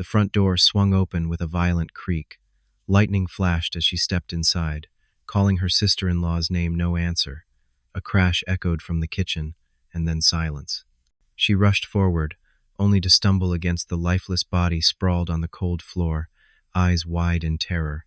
The front door swung open with a violent creak. Lightning flashed as she stepped inside, calling her sister-in-law's name no answer. A crash echoed from the kitchen, and then silence. She rushed forward, only to stumble against the lifeless body sprawled on the cold floor, eyes wide in terror.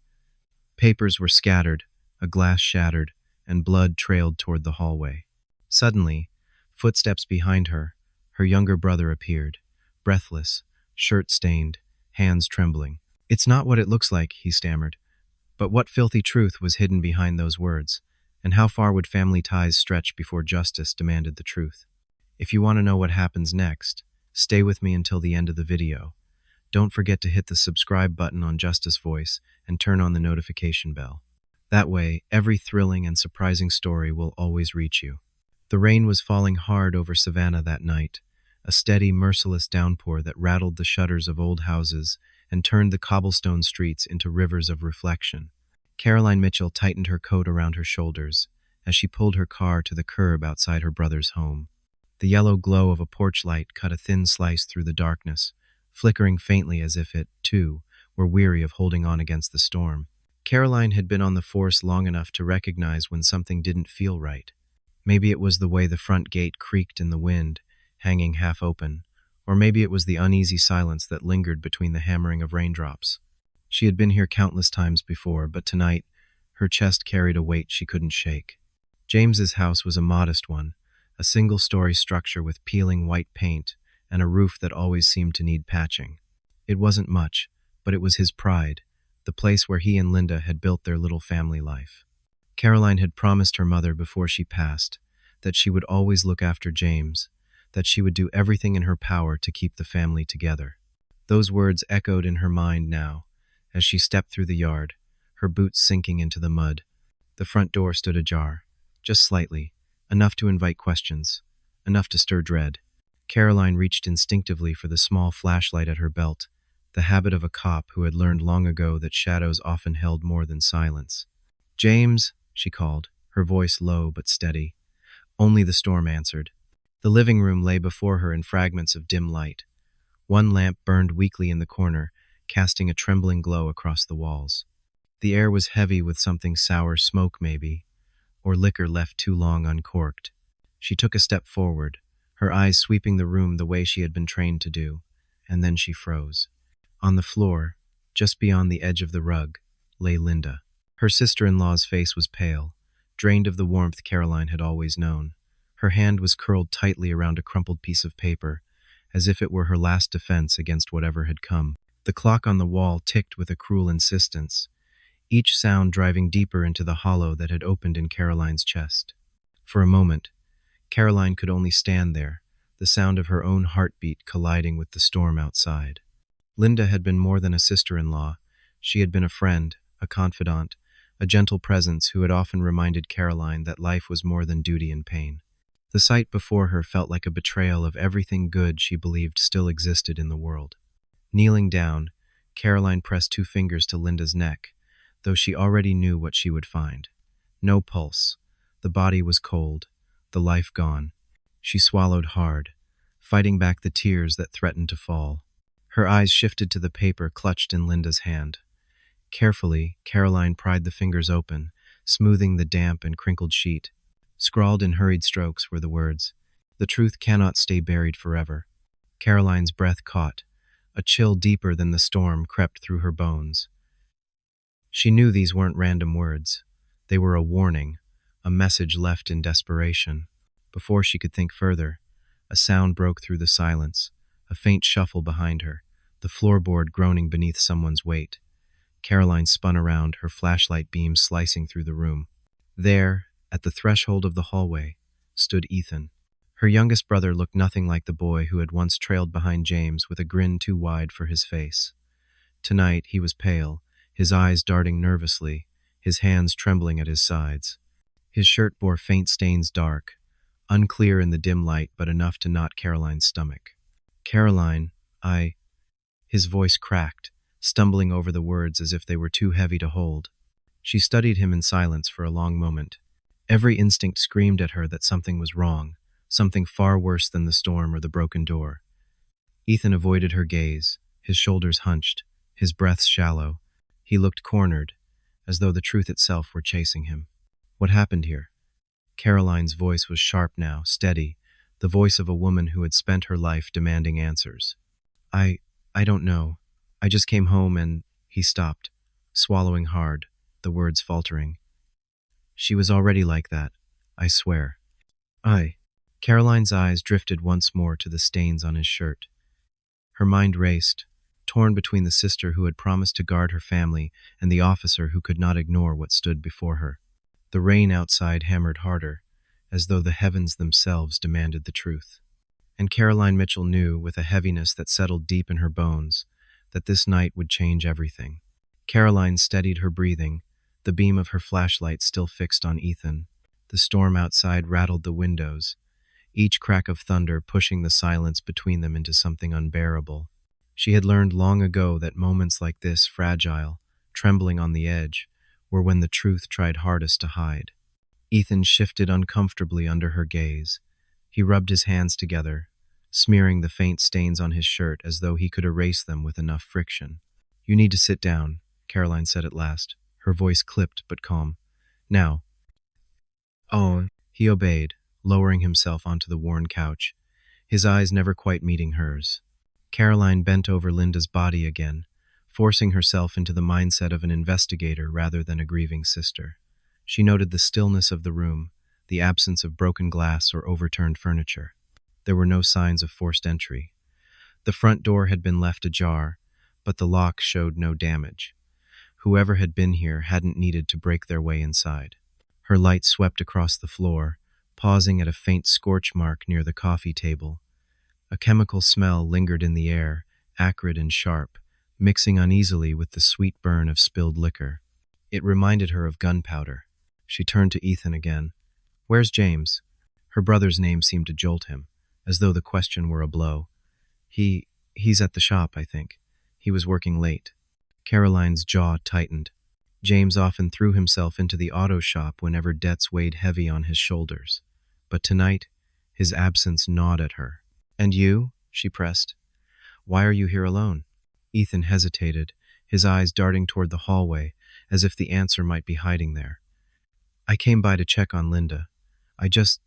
Papers were scattered, a glass shattered, and blood trailed toward the hallway. Suddenly, footsteps behind her, her younger brother appeared, breathless, shirt stained, hands trembling. "It's not what it looks like," he stammered. But what filthy truth was hidden behind those words, and how far would family ties stretch before justice demanded the truth? If you want to know what happens next, stay with me until the end of the video. Don't forget to hit the subscribe button on Justice Voice and turn on the notification bell. That way, every thrilling and surprising story will always reach you. The rain was falling hard over Savannah that night, a steady, merciless downpour that rattled the shutters of old houses and turned the cobblestone streets into rivers of reflection. Caroline Mitchell tightened her coat around her shoulders as she pulled her car to the curb outside her brother's home. The yellow glow of a porch light cut a thin slice through the darkness, flickering faintly as if it, too, were weary of holding on against the storm. Caroline had been on the force long enough to recognize when something didn't feel right. Maybe it was the way the front gate creaked in the wind, hanging half open, or maybe it was the uneasy silence that lingered between the hammering of raindrops. She had been here countless times before, but tonight, her chest carried a weight she couldn't shake. James's house was a modest one, a single-story structure with peeling white paint and a roof that always seemed to need patching. It wasn't much, but it was his pride, the place where he and Linda had built their little family life. Caroline had promised her mother before she passed that she would always look after James, that she would do everything in her power to keep the family together. Those words echoed in her mind now, as she stepped through the yard, her boots sinking into the mud. The front door stood ajar, just slightly, enough to invite questions, enough to stir dread. Caroline reached instinctively for the small flashlight at her belt, the habit of a cop who had learned long ago that shadows often held more than silence. "James," she called, her voice low but steady. Only the storm answered. The living room lay before her in fragments of dim light. One lamp burned weakly in the corner, casting a trembling glow across the walls. The air was heavy with something sour smoke maybe, or liquor left too long uncorked. She took a step forward, her eyes sweeping the room the way she had been trained to do, and then she froze. On the floor, just beyond the edge of the rug, lay Linda. Her sister-in-law's face was pale, drained of the warmth Caroline had always known. Her hand was curled tightly around a crumpled piece of paper, as if it were her last defense against whatever had come. The clock on the wall ticked with a cruel insistence, each sound driving deeper into the hollow that had opened in Caroline's chest. For a moment, Caroline could only stand there, the sound of her own heartbeat colliding with the storm outside. Linda had been more than a sister-in-law. She had been a friend, a confidant, a gentle presence who had often reminded Caroline that life was more than duty and pain. The sight before her felt like a betrayal of everything good she believed still existed in the world. Kneeling down, Caroline pressed 2 fingers to Linda's neck, though she already knew what she would find. No pulse. The body was cold, the life gone. She swallowed hard, fighting back the tears that threatened to fall. Her eyes shifted to the paper clutched in Linda's hand. Carefully, Caroline pried the fingers open, smoothing the damp and crinkled sheet. Scrawled in hurried strokes were the words, "The truth cannot stay buried forever." Caroline's breath caught. A chill deeper than the storm crept through her bones. She knew these weren't random words. They were a warning, a message left in desperation. Before she could think further, a sound broke through the silence, a faint shuffle behind her, the floorboard groaning beneath someone's weight. Caroline spun around, her flashlight beam slicing through the room. There, at the threshold of the hallway, stood Ethan. Her youngest brother looked nothing like the boy who had once trailed behind James with a grin too wide for his face. Tonight he was pale, his eyes darting nervously, his hands trembling at his sides. His shirt bore faint stains dark, unclear in the dim light but enough to knot Caroline's stomach. "Caroline, His voice cracked, stumbling over the words as if they were too heavy to hold. She studied him in silence for a long moment. Every instinct screamed at her that something was wrong, something far worse than the storm or the broken door. Ethan avoided her gaze, his shoulders hunched, his breath shallow. He looked cornered, as though the truth itself were chasing him. What happened here? Caroline's voice was sharp now, steady, the voice of a woman who had spent her life demanding answers. I I don't know. I just came home and he stopped, swallowing hard, the words faltering. She was already like that, I swear. I. Caroline's eyes drifted once more to the stains on his shirt. Her mind raced, torn between the sister who had promised to guard her family and the officer who could not ignore what stood before her. The rain outside hammered harder, as though the heavens themselves demanded the truth. And Caroline Mitchell knew, with a heaviness that settled deep in her bones, that this night would change everything. Caroline steadied her breathing, the beam of her flashlight still fixed on Ethan. The storm outside rattled the windows, each crack of thunder pushing the silence between them into something unbearable. She had learned long ago that moments like this, fragile, trembling on the edge, were when the truth tried hardest to hide. Ethan shifted uncomfortably under her gaze. He rubbed his hands together, smearing the faint stains on his shirt as though he could erase them with enough friction. You need to sit down, Caroline said at last, her voice clipped but calm. Now. Oh, he obeyed, lowering himself onto the worn couch, his eyes never quite meeting hers. Caroline bent over Linda's body again, forcing herself into the mindset of an investigator rather than a grieving sister. She noted the stillness of the room, the absence of broken glass or overturned furniture. There were no signs of forced entry. The front door had been left ajar, but the lock showed no damage. Whoever had been here hadn't needed to break their way inside. Her light swept across the floor, pausing at a faint scorch mark near the coffee table. A chemical smell lingered in the air, acrid and sharp, mixing uneasily with the sweet burn of spilled liquor. It reminded her of gunpowder. She turned to Ethan again. Where's James? Her brother's name seemed to jolt him, as though the question were a blow. He's at the shop, I think. He was working late. Caroline's jaw tightened. James often threw himself into the auto shop whenever debts weighed heavy on his shoulders. But tonight, his absence gnawed at her. And you? She pressed. Why are you here alone? Ethan hesitated, his eyes darting toward the hallway, as if the answer might be hiding there. I came by to check on Linda. I just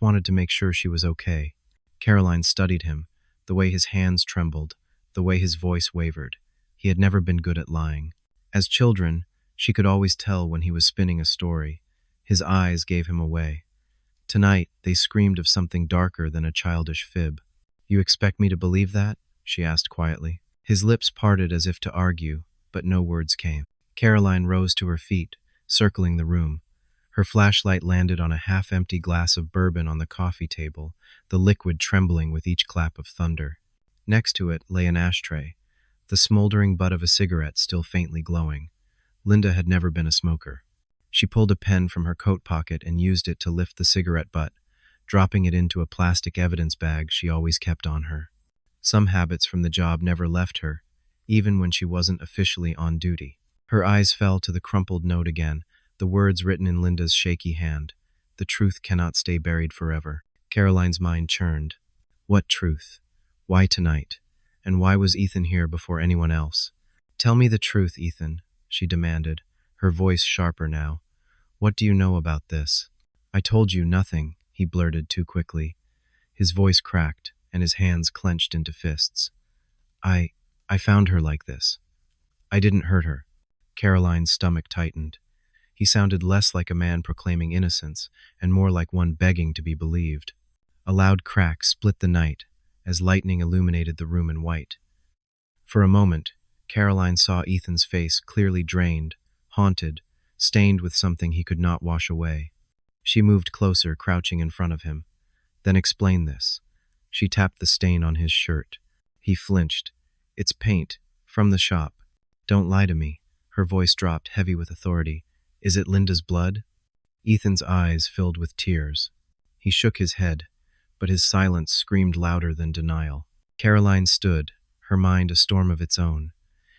wanted to make sure she was okay. Caroline studied him, the way his hands trembled, the way his voice wavered. He had never been good at lying. As children, she could always tell when he was spinning a story. His eyes gave him away. Tonight, they screamed of something darker than a childish fib. You expect me to believe that? She asked quietly. His lips parted as if to argue, but no words came. Caroline rose to her feet, circling the room. Her flashlight landed on a half-empty glass of bourbon on the coffee table, the liquid trembling with each clap of thunder. Next to it lay an ashtray, the smoldering butt of a cigarette still faintly glowing. Linda had never been a smoker. She pulled a pen from her coat pocket and used it to lift the cigarette butt, dropping it into a plastic evidence bag she always kept on her. Some habits from the job never left her, even when she wasn't officially on duty. Her eyes fell to the crumpled note again, the words written in Linda's shaky hand. The truth cannot stay buried forever. Caroline's mind churned. What truth? Why tonight? And why was Ethan here before anyone else? Tell me the truth, Ethan, she demanded, her voice sharper now. What do you know about this? I told you nothing, he blurted too quickly. His voice cracked, and his hands clenched into fists. I found her like this. I didn't hurt her. Caroline's stomach tightened. He sounded less like a man proclaiming innocence, and more like one begging to be believed. A loud crack split the night, as lightning illuminated the room in white. For a moment, Caroline saw Ethan's face clearly drained, haunted, stained with something he could not wash away. She moved closer, crouching in front of him. Then explain this. She tapped the stain on his shirt. He flinched. It's paint, from the shop. Don't lie to me. Her voice dropped, heavy with authority. Is it Linda's blood? Ethan's eyes filled with tears. He shook his head, but his silence screamed louder than denial. Caroline stood, her mind a storm of its own.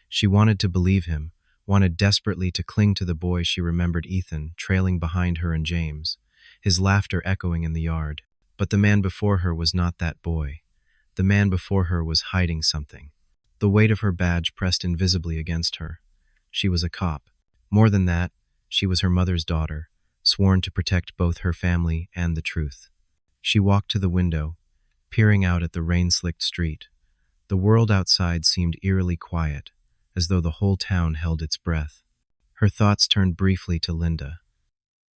She wanted to believe him, wanted desperately to cling to the boy she remembered, Ethan, trailing behind her and James, his laughter echoing in the yard. But the man before her was not that boy. The man before her was hiding something. The weight of her badge pressed invisibly against her. She was a cop. More than that, she was her mother's daughter, sworn to protect both her family and the truth. She walked to the window, peering out at the rain-slicked street. The world outside seemed eerily quiet, as though the whole town held its breath. Her thoughts turned briefly to Linda.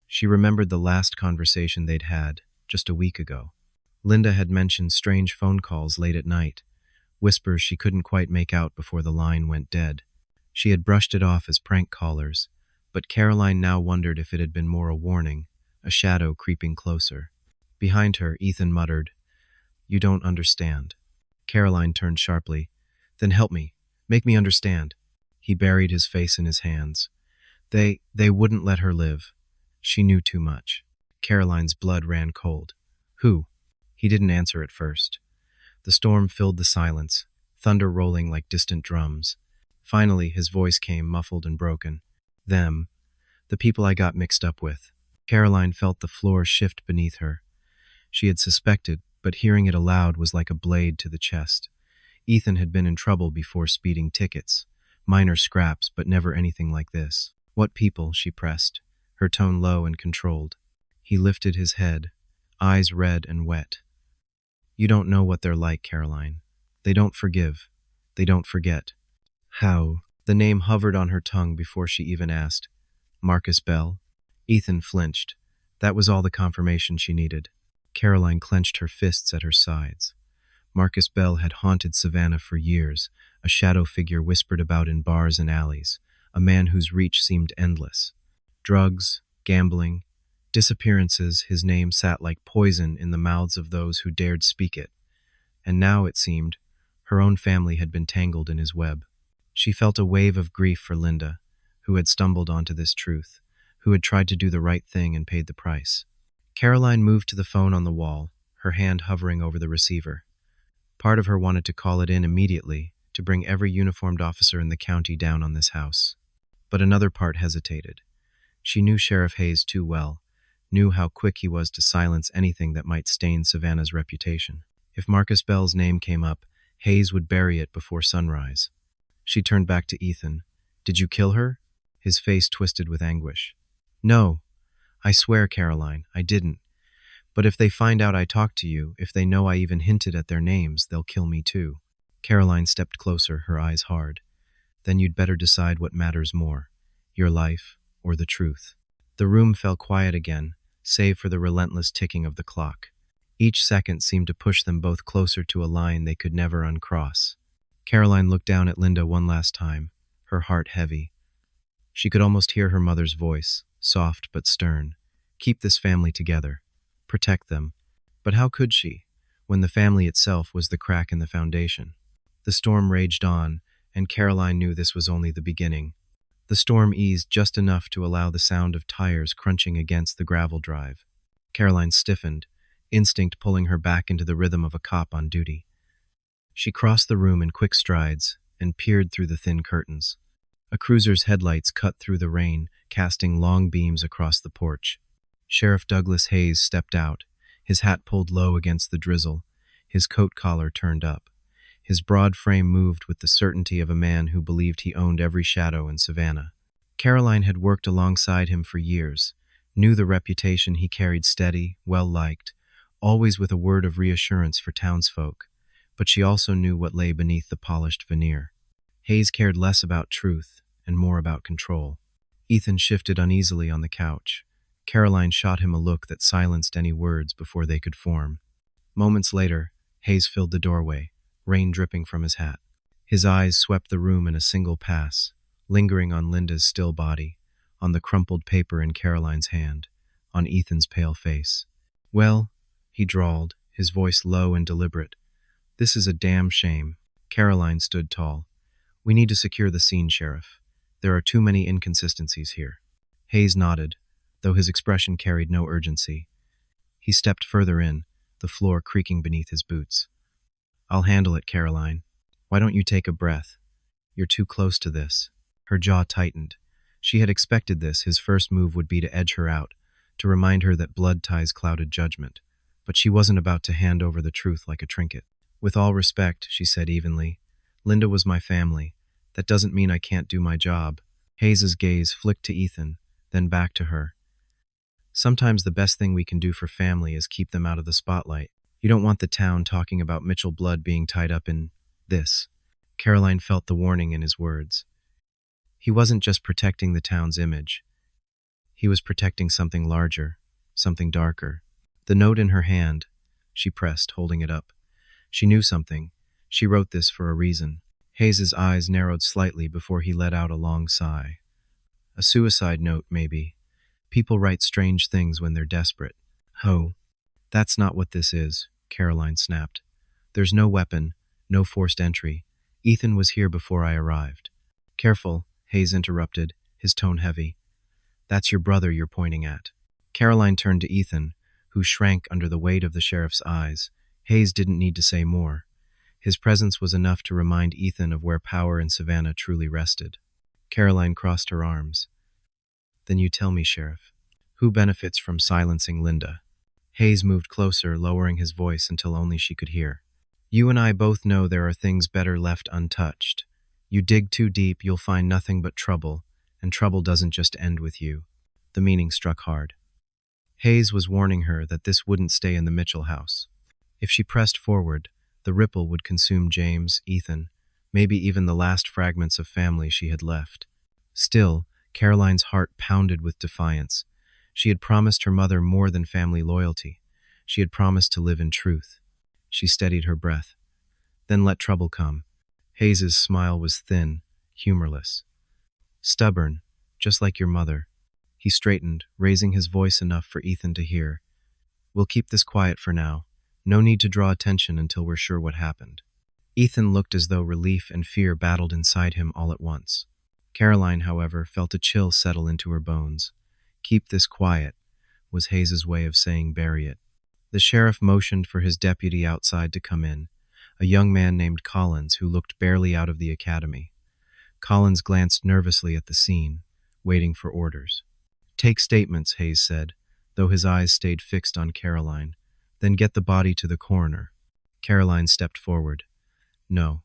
She remembered the last conversation they'd had, just a week ago. Linda had mentioned strange phone calls late at night, whispers she couldn't quite make out before the line went dead. She had brushed it off as prank callers, but Caroline now wondered if it had been more a warning, a shadow creeping closer. Behind her, Ethan muttered, "You don't understand." Caroline turned sharply. "Then help me. Make me understand." He buried his face in his hands. They wouldn't let her live. She knew too much. Caroline's blood ran cold. "Who?" He didn't answer at first. The storm filled the silence, thunder rolling like distant drums. Finally, his voice came muffled and broken. "Them. The people I got mixed up with." Caroline felt the floor shift beneath her. She had suspected, but hearing it aloud was like a blade to the chest. Ethan had been in trouble before speeding tickets. Minor scraps, but never anything like this. "What people?" she pressed, her tone low and controlled. He lifted his head, eyes red and wet. "You don't know what they're like, Caroline. They don't forgive. They don't forget." "How?" The name hovered on her tongue before she even asked. "Marcus Bell?" Ethan flinched. That was all the confirmation she needed. Caroline clenched her fists at her sides. Marcus Bell had haunted Savannah for years, a shadow figure whispered about in bars and alleys, a man whose reach seemed endless. Drugs, gambling, disappearances, his name sat like poison in the mouths of those who dared speak it. And now, it seemed, her own family had been tangled in his web. She felt a wave of grief for Linda, who had stumbled onto this truth, who had tried to do the right thing and paid the price. Caroline moved to the phone on the wall, her hand hovering over the receiver. Part of her wanted to call it in immediately, to bring every uniformed officer in the county down on this house. But another part hesitated. She knew Sheriff Hayes too well, knew how quick he was to silence anything that might stain Savannah's reputation. If Marcus Bell's name came up, Hayes would bury it before sunrise. She turned back to Ethan. "Did you kill her?" His face twisted with anguish. "No. I swear, Caroline, I didn't. But if they find out I talked to you, if they know I even hinted at their names, they'll kill me too." Caroline stepped closer, her eyes hard. "Then you'd better decide what matters more, your life or the truth." The room fell quiet again, save for the relentless ticking of the clock. Each second seemed to push them both closer to a line they could never uncross. Caroline looked down at Linda one last time, her heart heavy. She could almost hear her mother's voice, soft but stern. Keep this family together. Protect them. But how could she, when the family itself was the crack in the foundation? The storm raged on, and Caroline knew this was only the beginning. The storm eased just enough to allow the sound of tires crunching against the gravel drive. Caroline stiffened, instinct pulling her back into the rhythm of a cop on duty. She crossed the room in quick strides and peered through the thin curtains. A cruiser's headlights cut through the rain, casting long beams across the porch. Sheriff Douglas Hayes stepped out, his hat pulled low against the drizzle, his coat collar turned up. His broad frame moved with the certainty of a man who believed he owned every shadow in Savannah. Caroline had worked alongside him for years, knew the reputation he carried steady, well-liked, always with a word of reassurance for townsfolk, but she also knew what lay beneath the polished veneer. Hayes cared less about truth and more about control. Ethan shifted uneasily on the couch. Caroline shot him a look that silenced any words before they could form. Moments later, Hayes filled the doorway, rain dripping from his hat. His eyes swept the room in a single pass, lingering on Linda's still body, on the crumpled paper in Caroline's hand, on Ethan's pale face. "Well," he drawled, his voice low and deliberate, "this is a damn shame." Caroline stood tall. "We need to secure the scene, Sheriff. There are too many inconsistencies here." Hayes nodded, though his expression carried no urgency. He stepped further in, the floor creaking beneath his boots. "I'll handle it, Caroline. Why don't you take a breath? You're too close to this." Her jaw tightened. She had expected this. His first move would be to edge her out, to remind her that blood ties clouded judgment. But she wasn't about to hand over the truth like a trinket. "With all respect," she said evenly, Linda was my family. That doesn't mean I can't do my job. Hayes's gaze flicked to Ethan, then back to her. Sometimes the best thing we can do for family is keep them out of the spotlight. You don't want the town talking about Mitchell Blood being tied up in this. Caroline felt the warning in his words. He wasn't just protecting the town's image. He was protecting something larger, something darker. The note in her hand, she pressed, holding it up. She knew something. She wrote this for a reason. Hayes's eyes narrowed slightly before he let out a long sigh. A suicide note, maybe. People write strange things when they're desperate. Oh, that's not what this is, Caroline snapped. There's no weapon, no forced entry. Ethan was here before I arrived. Careful, Hayes interrupted, his tone heavy. That's your brother you're pointing at. Caroline turned to Ethan, who shrank under the weight of the sheriff's eyes. Hayes didn't need to say more. His presence was enough to remind Ethan of where power in Savannah truly rested. Caroline crossed her arms. Then you tell me, Sheriff. Who benefits from silencing Linda? Hayes moved closer, lowering his voice until only she could hear. You and I both know there are things better left untouched. You dig too deep, you'll find nothing but trouble, and trouble doesn't just end with you. The meaning struck hard. Hayes was warning her that this wouldn't stay in the Mitchell house. If she pressed forward, the ripple would consume James, Ethan, maybe even the last fragments of family she had left. Still, Caroline's heart pounded with defiance. She had promised her mother more than family loyalty. She had promised to live in truth. She steadied her breath. Then let trouble come. Hayes's smile was thin, humorless. Stubborn, just like your mother. He straightened, raising his voice enough for Ethan to hear. We'll keep this quiet for now. No need to draw attention until we're sure what happened. Ethan looked as though relief and fear battled inside him all at once. Caroline, however, felt a chill settle into her bones. Keep this quiet, was Hayes's way of saying bury it. The sheriff motioned for his deputy outside to come in, a young man named Collins who looked barely out of the academy. Collins glanced nervously at the scene, waiting for orders. Take statements, Hayes said, though his eyes stayed fixed on Caroline. Then get the body to the coroner. Caroline stepped forward. No,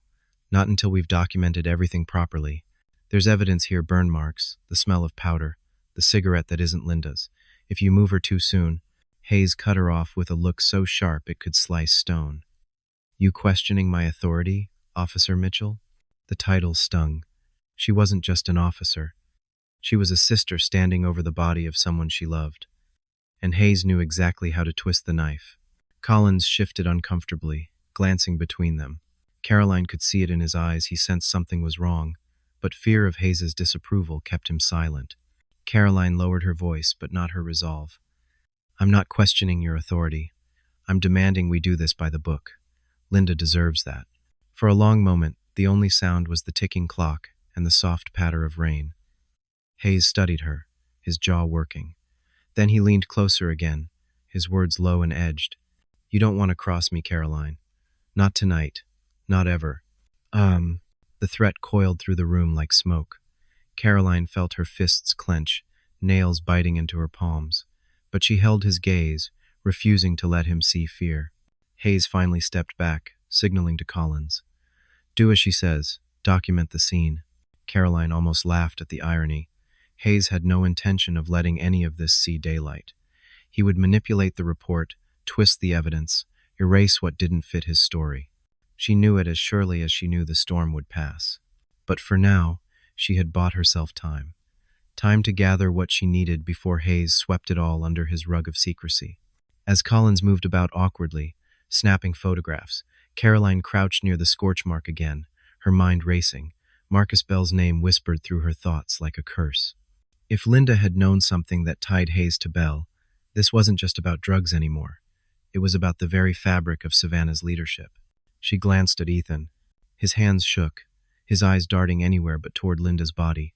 not until we've documented everything properly. There's evidence here, burn marks, the smell of powder, the cigarette that isn't Linda's. If you move her too soon, Hayes cut her off with a look so sharp it could slice stone. You questioning my authority, Officer Mitchell? The title stung. She wasn't just an officer. She was a sister standing over the body of someone she loved. And Hayes knew exactly how to twist the knife. Collins shifted uncomfortably, glancing between them. Caroline could see it in his eyes. He sensed something was wrong, but fear of Hayes's disapproval kept him silent. Caroline lowered her voice, but not her resolve. I'm not questioning your authority. I'm demanding we do this by the book. Linda deserves that. For a long moment, the only sound was the ticking clock and the soft patter of rain. Hayes studied her, his jaw working. Then he leaned closer again, his words low and edged. You don't want to cross me, Caroline. Not tonight. Not ever. The threat coiled through the room like smoke. Caroline felt her fists clench, nails biting into her palms. But she held his gaze, refusing to let him see fear. Hayes finally stepped back, signaling to Collins. Do as she says. Document the scene. Caroline almost laughed at the irony. Hayes had no intention of letting any of this see daylight. He would manipulate the report, twist the evidence, erase what didn't fit his story. She knew it as surely as she knew the storm would pass. But for now, she had bought herself time. Time to gather what she needed before Hayes swept it all under his rug of secrecy. As Collins moved about awkwardly, snapping photographs, Caroline crouched near the scorch mark again, her mind racing. Marcus Bell's name whispered through her thoughts like a curse. If Linda had known something that tied Hayes to Bell, this wasn't just about drugs anymore. It was about the very fabric of Savannah's leadership. She glanced at Ethan. His hands shook, his eyes darting anywhere but toward Linda's body.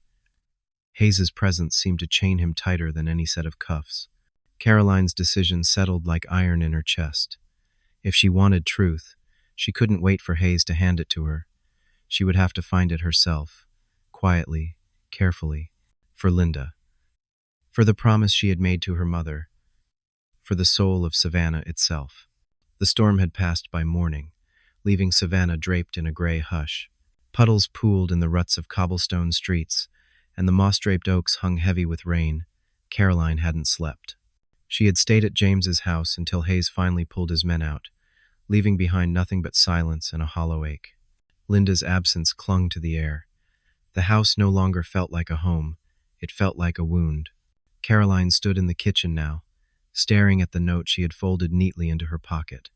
Hayes's presence seemed to chain him tighter than any set of cuffs. Caroline's decision settled like iron in her chest. If she wanted truth, she couldn't wait for Hayes to hand it to her. She would have to find it herself, quietly, carefully, for Linda, for the promise she had made to her mother, for the soul of Savannah itself. The storm had passed by morning, leaving Savannah draped in a gray hush. Puddles pooled in the ruts of cobblestone streets, and the moss-draped oaks hung heavy with rain. Caroline hadn't slept. She had stayed at James's house until Hayes finally pulled his men out, leaving behind nothing but silence and a hollow ache. Linda's absence clung to the air. The house no longer felt like a home. It felt like a wound. Caroline stood in the kitchen now, staring at the note she had folded neatly into her pocket.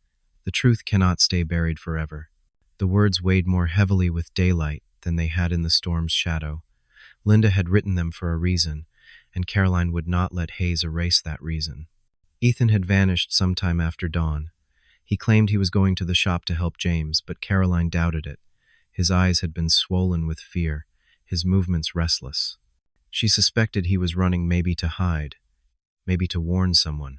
The truth cannot stay buried forever. The words weighed more heavily with daylight than they had in the storm's shadow. Linda had written them for a reason, and Caroline would not let Hayes erase that reason. Ethan had vanished sometime after dawn. He claimed he was going to the shop to help James, but Caroline doubted it. His eyes had been swollen with fear, his movements restless. She suspected he was running, maybe to hide, maybe to warn someone.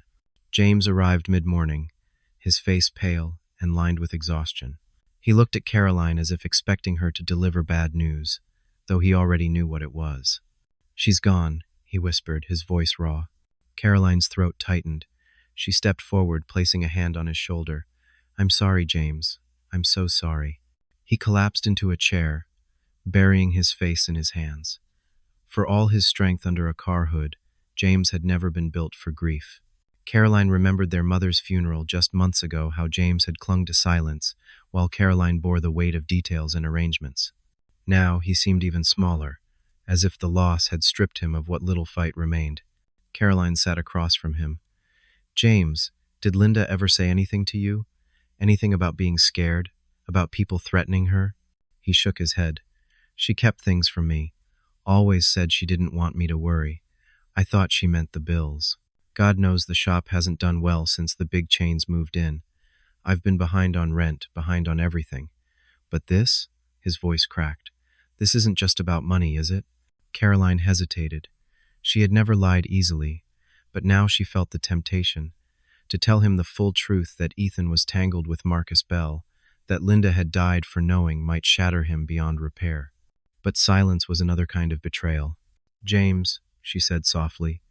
James arrived mid-morning, his face pale and lined with exhaustion. He looked at Caroline as if expecting her to deliver bad news, though he already knew what it was. "She's gone," he whispered, his voice raw. Caroline's throat tightened. She stepped forward, placing a hand on his shoulder. "I'm sorry, James. I'm so sorry." He collapsed into a chair, burying his face in his hands. For all his strength under a car hood, James had never been built for grief. Caroline remembered their mother's funeral just months ago, how James had clung to silence, while Caroline bore the weight of details and arrangements. Now he seemed even smaller, as if the loss had stripped him of what little fight remained. Caroline sat across from him. "James, did Linda ever say anything to you? Anything about being scared? About people threatening her?" He shook his head. "She kept things from me. Always said she didn't want me to worry. I thought she meant the bills. God knows the shop hasn't done well since the big chains moved in. I've been behind on rent, behind on everything. But this?" His voice cracked. "This isn't just about money, is it?" Caroline hesitated. She had never lied easily, but now she felt the temptation to tell him the full truth, that Ethan was tangled with Marcus Bell, that Linda had died for knowing might shatter him beyond repair. But silence was another kind of betrayal. "James," she said softly,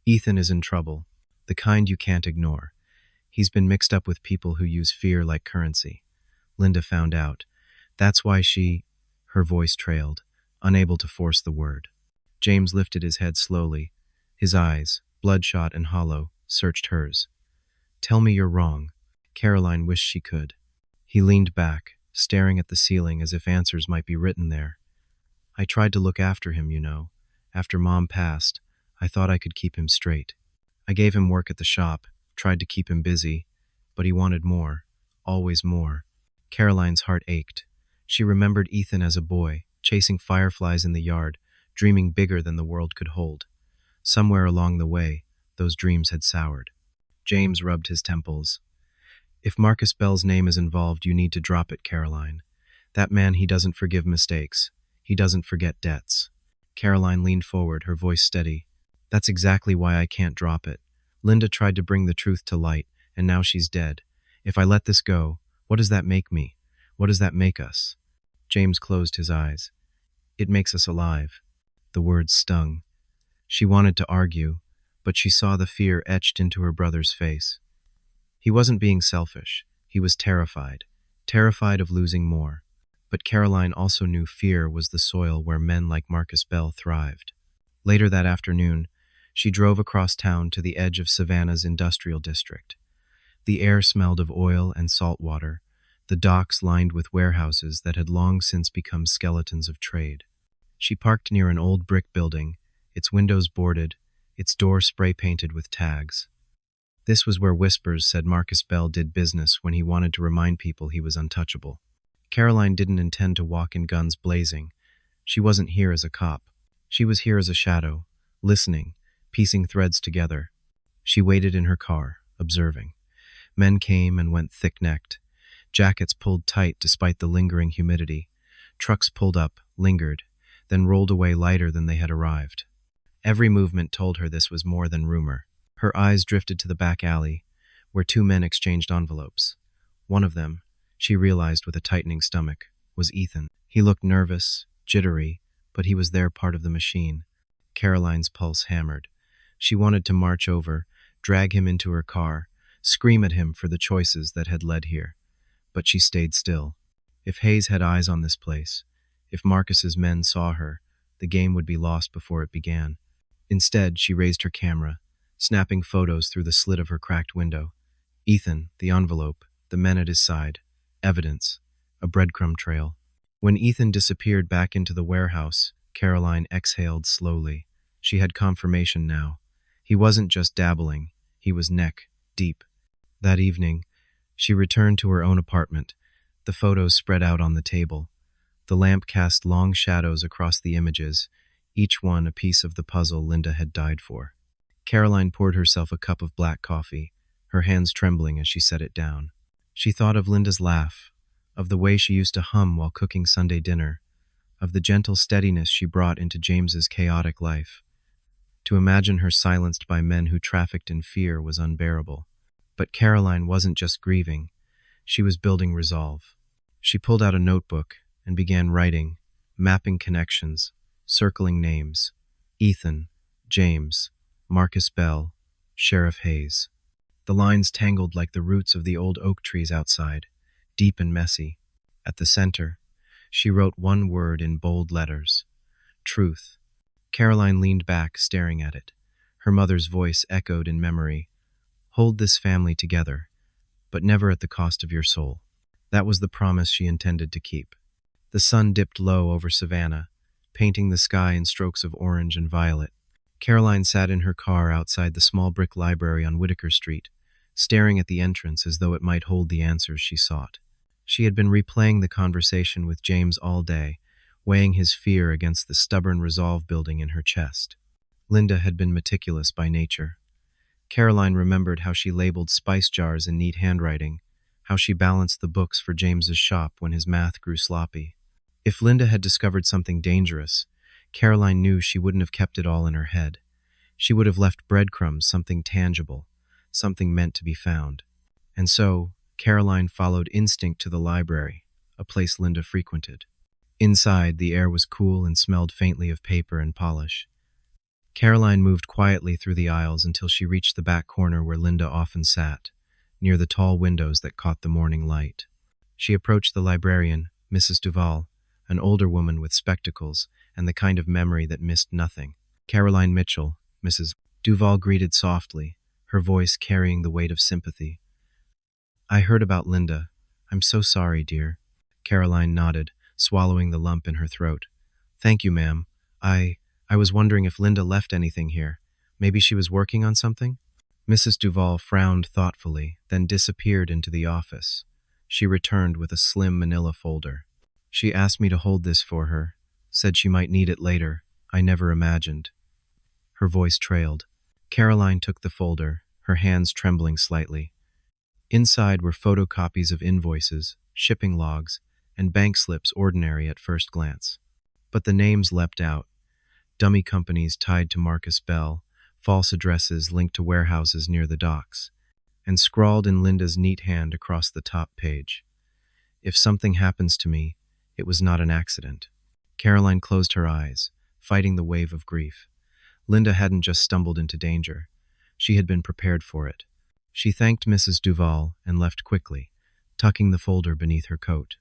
"Ethan is in trouble, the kind you can't ignore. He's been mixed up with people who use fear like currency. Linda found out. That's why she—" Her voice trailed, unable to force the word. James lifted his head slowly. His eyes, bloodshot and hollow, searched hers. "Tell me you're wrong." Caroline wished she could. He leaned back, staring at the ceiling as if answers might be written there. "I tried to look after him, you know. After Mom passed, I thought I could keep him straight. I gave him work at the shop, tried to keep him busy, but he wanted more, always more." Caroline's heart ached. She remembered Ethan as a boy, chasing fireflies in the yard, dreaming bigger than the world could hold. Somewhere along the way, those dreams had soured. James rubbed his temples. "If Marcus Bell's name is involved, you need to drop it, Caroline. That man, he doesn't forgive mistakes. He doesn't forget debts." Caroline leaned forward, her voice steady. "That's exactly why I can't drop it. Linda tried to bring the truth to light, and now she's dead. If I let this go, what does that make me? What does that make us?" James closed his eyes. "It makes us alive." The words stung. She wanted to argue, but she saw the fear etched into her brother's face. He wasn't being selfish. He was terrified. Terrified of losing more. But Caroline also knew fear was the soil where men like Marcus Bell thrived. Later that afternoon, she drove across town to the edge of Savannah's industrial district. The air smelled of oil and salt water, the docks lined with warehouses that had long since become skeletons of trade. She parked near an old brick building, its windows boarded, its door spray-painted with tags. This was where Whispers said Marcus Bell did business when he wanted to remind people he was untouchable. Caroline didn't intend to walk in guns blazing. She wasn't here as a cop. She was here as a shadow, listening, piecing threads together. She waited in her car, observing. Men came and went thick-necked. Jackets pulled tight despite the lingering humidity. Trucks pulled up, lingered, then rolled away lighter than they had arrived. Every movement told her this was more than rumor. Her eyes drifted to the back alley, where two men exchanged envelopes. One of them, she realized with a tightening stomach, was Ethan. He looked nervous, jittery, but he was there, part of the machine. Caroline's pulse hammered. She wanted to march over, drag him into her car, scream at him for the choices that had led here. But she stayed still. If Hayes had eyes on this place, If Marcus's men saw her, the game would be lost before it began. Instead, she raised her camera, snapping photos through the slit of her cracked window. Ethan, the envelope, the men at his side, evidence, a breadcrumb trail. When Ethan disappeared back into the warehouse, Caroline exhaled slowly. She had confirmation now. He wasn't just dabbling, he was neck deep. That evening, she returned to her own apartment, the photos spread out on the table. The lamp cast long shadows across the images, each one a piece of the puzzle Linda had died for. Caroline poured herself a cup of black coffee, her hands trembling as she set it down. She thought of Linda's laugh, of the way she used to hum while cooking Sunday dinner, of the gentle steadiness she brought into James's chaotic life. To imagine her silenced by men who trafficked in fear was unbearable. But Caroline wasn't just grieving, she was building resolve. She pulled out a notebook and began writing, mapping connections, circling names. Ethan, James, Marcus Bell, Sheriff Hayes. The lines tangled like the roots of the old oak trees outside, deep and messy. At the center, she wrote one word in bold letters: truth. Caroline leaned back, staring at it. Her mother's voice echoed in memory. Hold this family together, but never at the cost of your soul. That was the promise she intended to keep. The sun dipped low over Savannah, painting the sky in strokes of orange and violet. Caroline sat in her car outside the small brick library on Whitaker Street, staring at the entrance as though it might hold the answers she sought. She had been replaying the conversation with James all day, weighing his fear against the stubborn resolve building in her chest. Linda had been meticulous by nature. Caroline remembered how she labeled spice jars in neat handwriting, how she balanced the books for James's shop when his math grew sloppy. If Linda had discovered something dangerous, Caroline knew she wouldn't have kept it all in her head. She would have left breadcrumbs, something tangible, something meant to be found. And so, Caroline followed instinct to the library, a place Linda frequented. Inside, the air was cool and smelled faintly of paper and polish. Caroline moved quietly through the aisles until she reached the back corner where Linda often sat, near the tall windows that caught the morning light. She approached the librarian, Mrs. Duval, an older woman with spectacles and the kind of memory that missed nothing. Caroline Mitchell, Mrs. Duval greeted softly, her voice carrying the weight of sympathy. I heard about Linda. I'm so sorry, dear. Caroline nodded, swallowing the lump in her throat. Thank you, ma'am. I was wondering if Linda left anything here. Maybe she was working on something? Mrs. Duval frowned thoughtfully, then disappeared into the office. She returned with a slim manila folder. She asked me to hold this for her, said she might need it later. I never imagined. Her voice trailed. Caroline took the folder, her hands trembling slightly. Inside were photocopies of invoices, shipping logs, and bank slips ordinary at first glance. But the names leapt out. Dummy companies tied to Marcus Bell, false addresses linked to warehouses near the docks, and scrawled in Linda's neat hand across the top page. If something happens to me, it was not an accident. Caroline closed her eyes, fighting the wave of grief. Linda hadn't just stumbled into danger. She had been prepared for it. She thanked Mrs. Duval and left quickly, tucking the folder beneath her coat.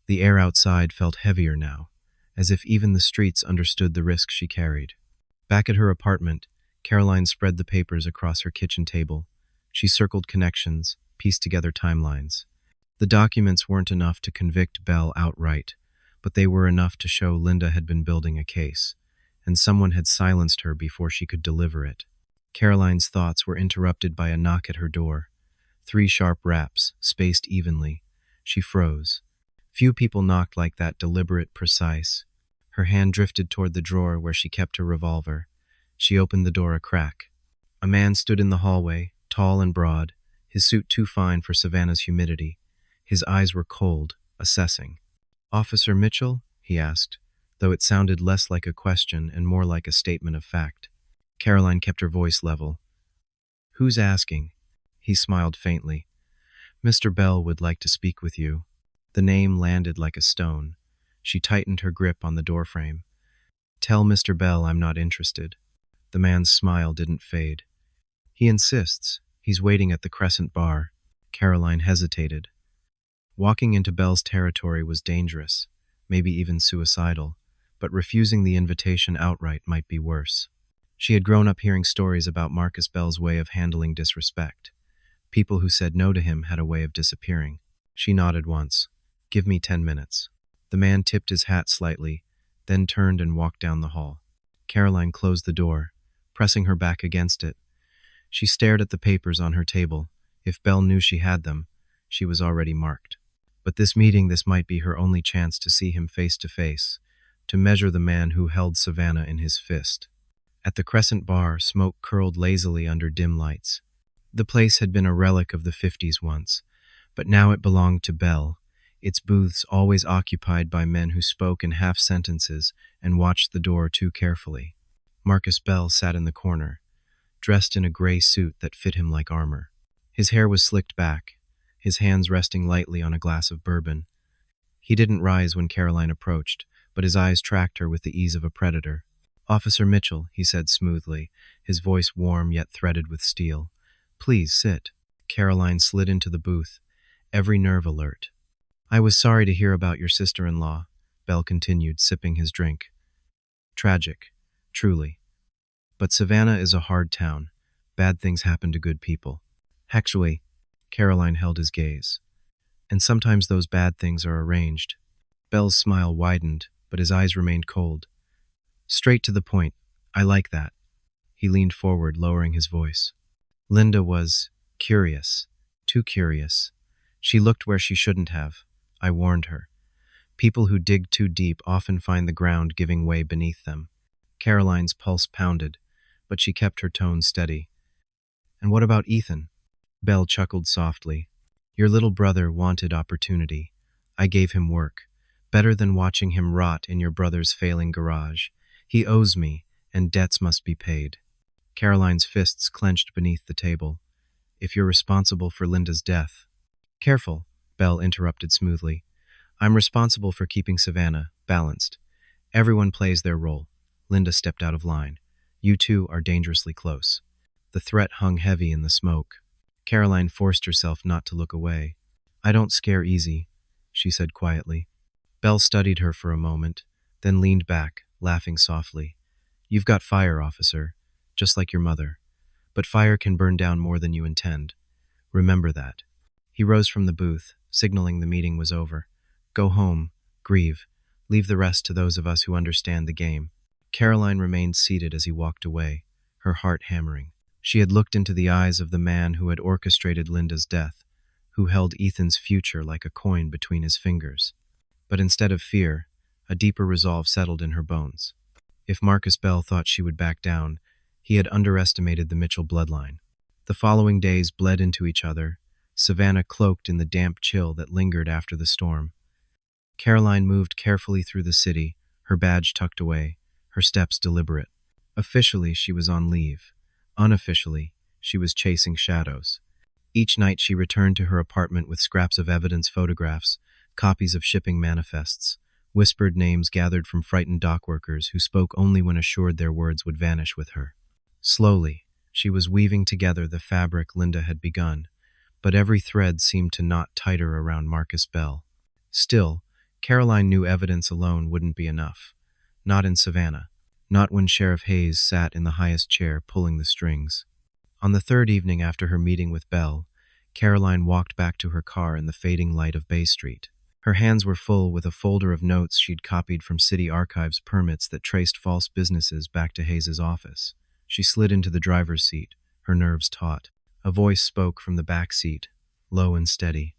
The air outside felt heavier now, as if even the streets understood the risk she carried. Back at her apartment, Caroline spread the papers across her kitchen table. She circled connections, pieced together timelines. The documents weren't enough to convict Bell outright, but they were enough to show Linda had been building a case, and someone had silenced her before she could deliver it. Caroline's thoughts were interrupted by a knock at her door. 3 sharp raps, spaced evenly. She froze. Few people knocked like that, deliberate, precise. Her hand drifted toward the drawer where she kept her revolver. She opened the door a crack. A man stood in the hallway, tall and broad, his suit too fine for Savannah's humidity. His eyes were cold, assessing. "Officer Mitchell?" he asked, though it sounded less like a question and more like a statement of fact. Caroline kept her voice level. "Who's asking?" He smiled faintly. "Mr. Bell would like to speak with you." The name landed like a stone. She tightened her grip on the doorframe. "Tell Mr. Bell I'm not interested." The man's smile didn't fade. "He insists. He's waiting at the Crescent Bar." Caroline hesitated. Walking into Bell's territory was dangerous. maybe even suicidal, but refusing the invitation outright might be worse. She had grown up hearing stories about Marcus Bell's way of handling disrespect. People who said no to him had a way of disappearing. She nodded once. "Give me 10 minutes." The man tipped his hat slightly, then turned and walked down the hall. Caroline closed the door, pressing her back against it. She stared at the papers on her table. If Belle knew she had them, she was already marked. But this might be her only chance to see him face to face, to measure the man who held Savannah in his fist. At the Crescent Bar, smoke curled lazily under dim lights. The place had been a relic of the 50s once, but now it belonged to Belle, its booths always occupied by men who spoke in half sentences and watched the door too carefully. Marcus Bell sat in the corner, dressed in a gray suit that fit him like armor. His hair was slicked back, his hands resting lightly on a glass of bourbon. He didn't rise when Caroline approached, but his eyes tracked her with the ease of a predator. "Officer Mitchell," he said smoothly, his voice warm yet threaded with steel. "Please sit." Caroline slid into the booth, every nerve alert. "I was sorry to hear about your sister-in-law," Bell continued, sipping his drink. "Tragic, truly. But Savannah is a hard town. Bad things happen to good people." "Actually," Caroline held his gaze. "And sometimes those bad things are arranged." Bell's smile widened, but his eyes remained cold. "Straight to the point. I like that." He leaned forward, lowering his voice. "Linda was curious. Too curious. She looked where she shouldn't have. I warned her. People who dig too deep often find the ground giving way beneath them." Caroline's pulse pounded, but she kept her tone steady. "And what about Ethan?" Bell chuckled softly. "Your little brother wanted opportunity. I gave him work. Better than watching him rot in your brother's failing garage. He owes me, and debts must be paid." Caroline's fists clenched beneath the table. "If you're responsible for Linda's death—" "Careful," Bell interrupted smoothly. "I'm responsible for keeping Savannah balanced. Everyone plays their role." Linda stepped out of line. "You two are dangerously close." The threat hung heavy in the smoke. Caroline forced herself not to look away. "I don't scare easy," she said quietly. Bell studied her for a moment, then leaned back, laughing softly. "You've got fire, officer, just like your mother. But fire can burn down more than you intend. Remember that." He rose from the booth, signaling the meeting was over. "Go home, grieve. Leave the rest to those of us who understand the game." Caroline remained seated as he walked away, her heart hammering. She had looked into the eyes of the man who had orchestrated Linda's death, who held Ethan's future like a coin between his fingers. But instead of fear, a deeper resolve settled in her bones. If Marcus Bell thought she would back down, he had underestimated the Mitchell bloodline. The following days bled into each other, Savannah cloaked in the damp chill that lingered after the storm. Caroline moved carefully through the city, her badge tucked away, her steps deliberate. Officially, she was on leave. Unofficially, she was chasing shadows. Each night she returned to her apartment with scraps of evidence, photographs, copies of shipping manifests, whispered names gathered from frightened dockworkers who spoke only when assured their words would vanish with her. Slowly, she was weaving together the fabric Linda had begun, but every thread seemed to knot tighter around Marcus Bell. Still, Caroline knew evidence alone wouldn't be enough. Not in Savannah. Not when Sheriff Hayes sat in the highest chair pulling the strings. On the third evening after her meeting with Bell, Caroline walked back to her car in the fading light of Bay Street. Her hands were full with a folder of notes she'd copied from city archives permits that traced false businesses back to Hayes's office. She slid into the driver's seat, her nerves taut. A voice spoke from the back seat, low and steady.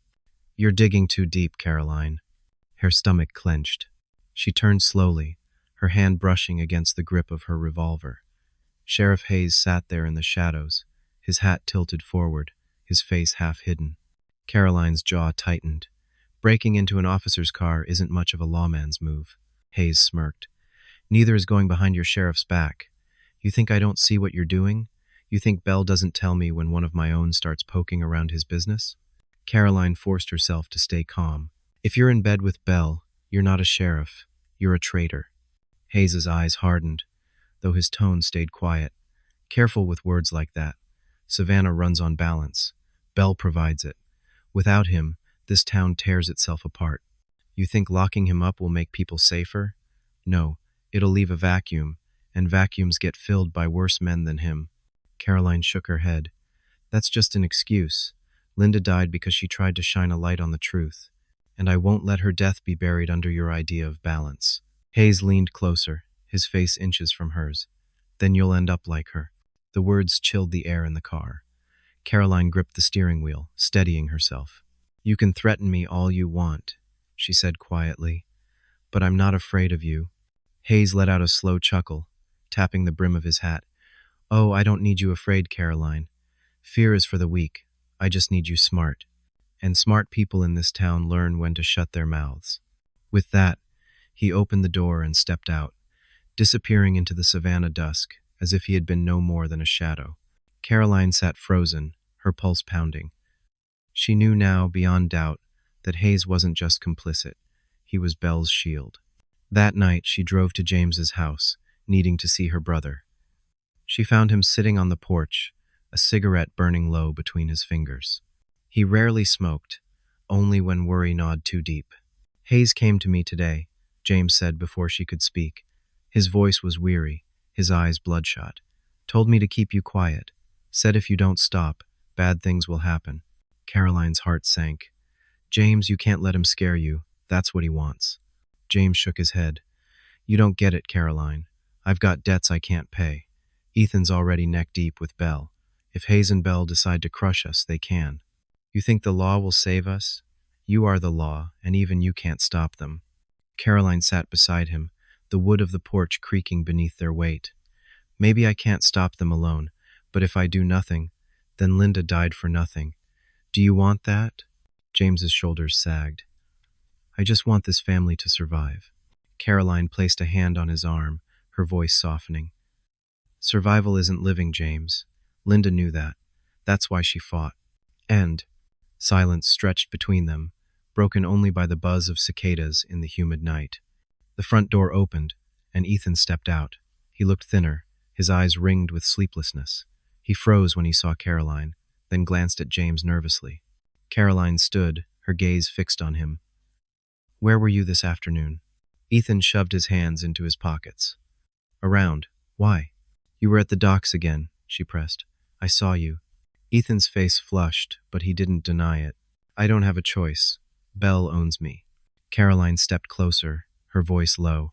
"You're digging too deep, Caroline." Her stomach clenched. She turned slowly, her hand brushing against the grip of her revolver. Sheriff Hayes sat there in the shadows, his hat tilted forward, his face half hidden. Caroline's jaw tightened. Breaking into an officer's car isn't much of a lawman's move. Hayes smirked. "Neither is going behind your sheriff's back. You think I don't see what you're doing? You think Bell doesn't tell me when one of my own starts poking around his business?" Caroline forced herself to stay calm. "If you're in bed with Bell, you're not a sheriff. You're a traitor." Hayes's eyes hardened, though his tone stayed quiet. "Careful with words like that. Savannah runs on balance. Bell provides it. Without him, this town tears itself apart." You think locking him up will make people safer? No, it'll leave a vacuum, and vacuums get filled by worse men than him. Caroline shook her head. That's just an excuse. Linda died because she tried to shine a light on the truth, and I won't let her death be buried under your idea of balance. Hayes leaned closer, his face inches from hers. Then you'll end up like her. The words chilled the air in the car. Caroline gripped the steering wheel, steadying herself. You can threaten me all you want, she said quietly, but I'm not afraid of you. Hayes let out a slow chuckle, tapping the brim of his hat. Oh, I don't need you afraid, Caroline. Fear is for the weak. I just need you smart. And smart people in this town learn when to shut their mouths. With that, he opened the door and stepped out, disappearing into the savannah dusk, as if he had been no more than a shadow. Caroline sat frozen, her pulse pounding. She knew now, beyond doubt, that Hayes wasn't just complicit. He was Belle's shield. That night, she drove to James's house, needing to see her brother. She found him sitting on the porch, a cigarette burning low between his fingers. He rarely smoked, only when worry gnawed too deep. Hayes came to me today, James said before she could speak. His voice was weary, his eyes bloodshot. Told me to keep you quiet. Said if you don't stop, bad things will happen. Caroline's heart sank. James, you can't let him scare you. That's what he wants. James shook his head. You don't get it, Caroline. I've got debts I can't pay. Ethan's already neck deep with Belle. If Hayes and Belle decide to crush us, they can. You think the law will save us? You are the law, and even you can't stop them. Caroline sat beside him, the wood of the porch creaking beneath their weight. Maybe I can't stop them alone, but if I do nothing, then Linda died for nothing. Do you want that? James's shoulders sagged. I just want this family to survive. Caroline placed a hand on his arm, her voice softening. Survival isn't living, James. Linda knew that. That's why she fought. And silence stretched between them, broken only by the buzz of cicadas in the humid night. The front door opened, and Ethan stepped out. He looked thinner, his eyes ringed with sleeplessness. He froze when he saw Caroline, then glanced at James nervously. Caroline stood, her gaze fixed on him. Where were you this afternoon? Ethan shoved his hands into his pockets. Around. Why? You were at the docks again, she pressed. I saw you. Ethan's face flushed, but he didn't deny it. I don't have a choice. Belle owns me. Caroline stepped closer, her voice low.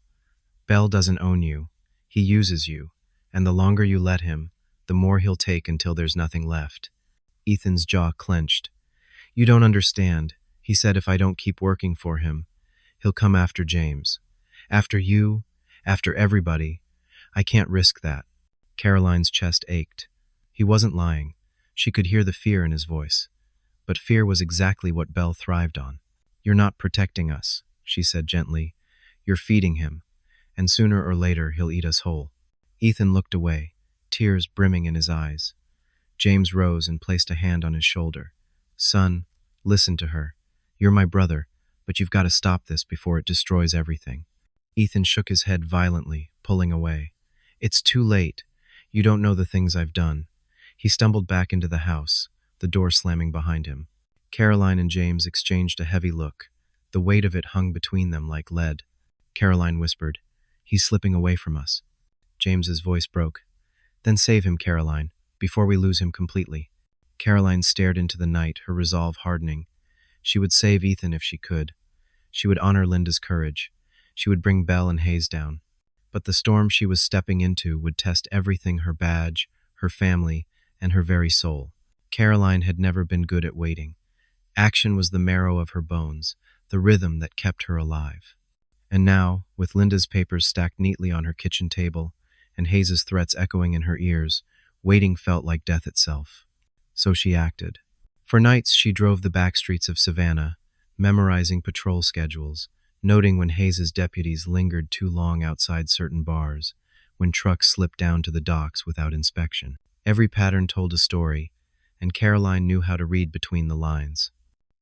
Belle doesn't own you. He uses you, and the longer you let him, the more he'll take until there's nothing left. Ethan's jaw clenched. You don't understand. He said if I don't keep working for him, he'll come after James. After you, after everybody. I can't risk that. Caroline's chest ached. He wasn't lying. She could hear the fear in his voice. But fear was exactly what Belle thrived on. You're not protecting us, she said gently. You're feeding him, and sooner or later he'll eat us whole. Ethan looked away, tears brimming in his eyes. James rose and placed a hand on his shoulder. Son, listen to her. You're my brother, but you've got to stop this before it destroys everything. Ethan shook his head violently, pulling away. It's too late. You don't know the things I've done. He stumbled back into the house, the door slamming behind him. Caroline and James exchanged a heavy look. The weight of it hung between them like lead. Caroline whispered, He's slipping away from us. James's voice broke. Then save him, Caroline, before we lose him completely. Caroline stared into the night, her resolve hardening. She would save Ethan if she could. She would honor Linda's courage. She would bring Belle and Hayes down. But the storm she was stepping into would test everything: her badge, her family, and her very soul. Caroline had never been good at waiting. Action was the marrow of her bones, the rhythm that kept her alive. And now, with Linda's papers stacked neatly on her kitchen table, and Hayes's threats echoing in her ears, waiting felt like death itself. So she acted. For nights she drove the back streets of Savannah, memorizing patrol schedules, noting when Hayes's deputies lingered too long outside certain bars, when trucks slipped down to the docks without inspection. Every pattern told a story, and Caroline knew how to read between the lines.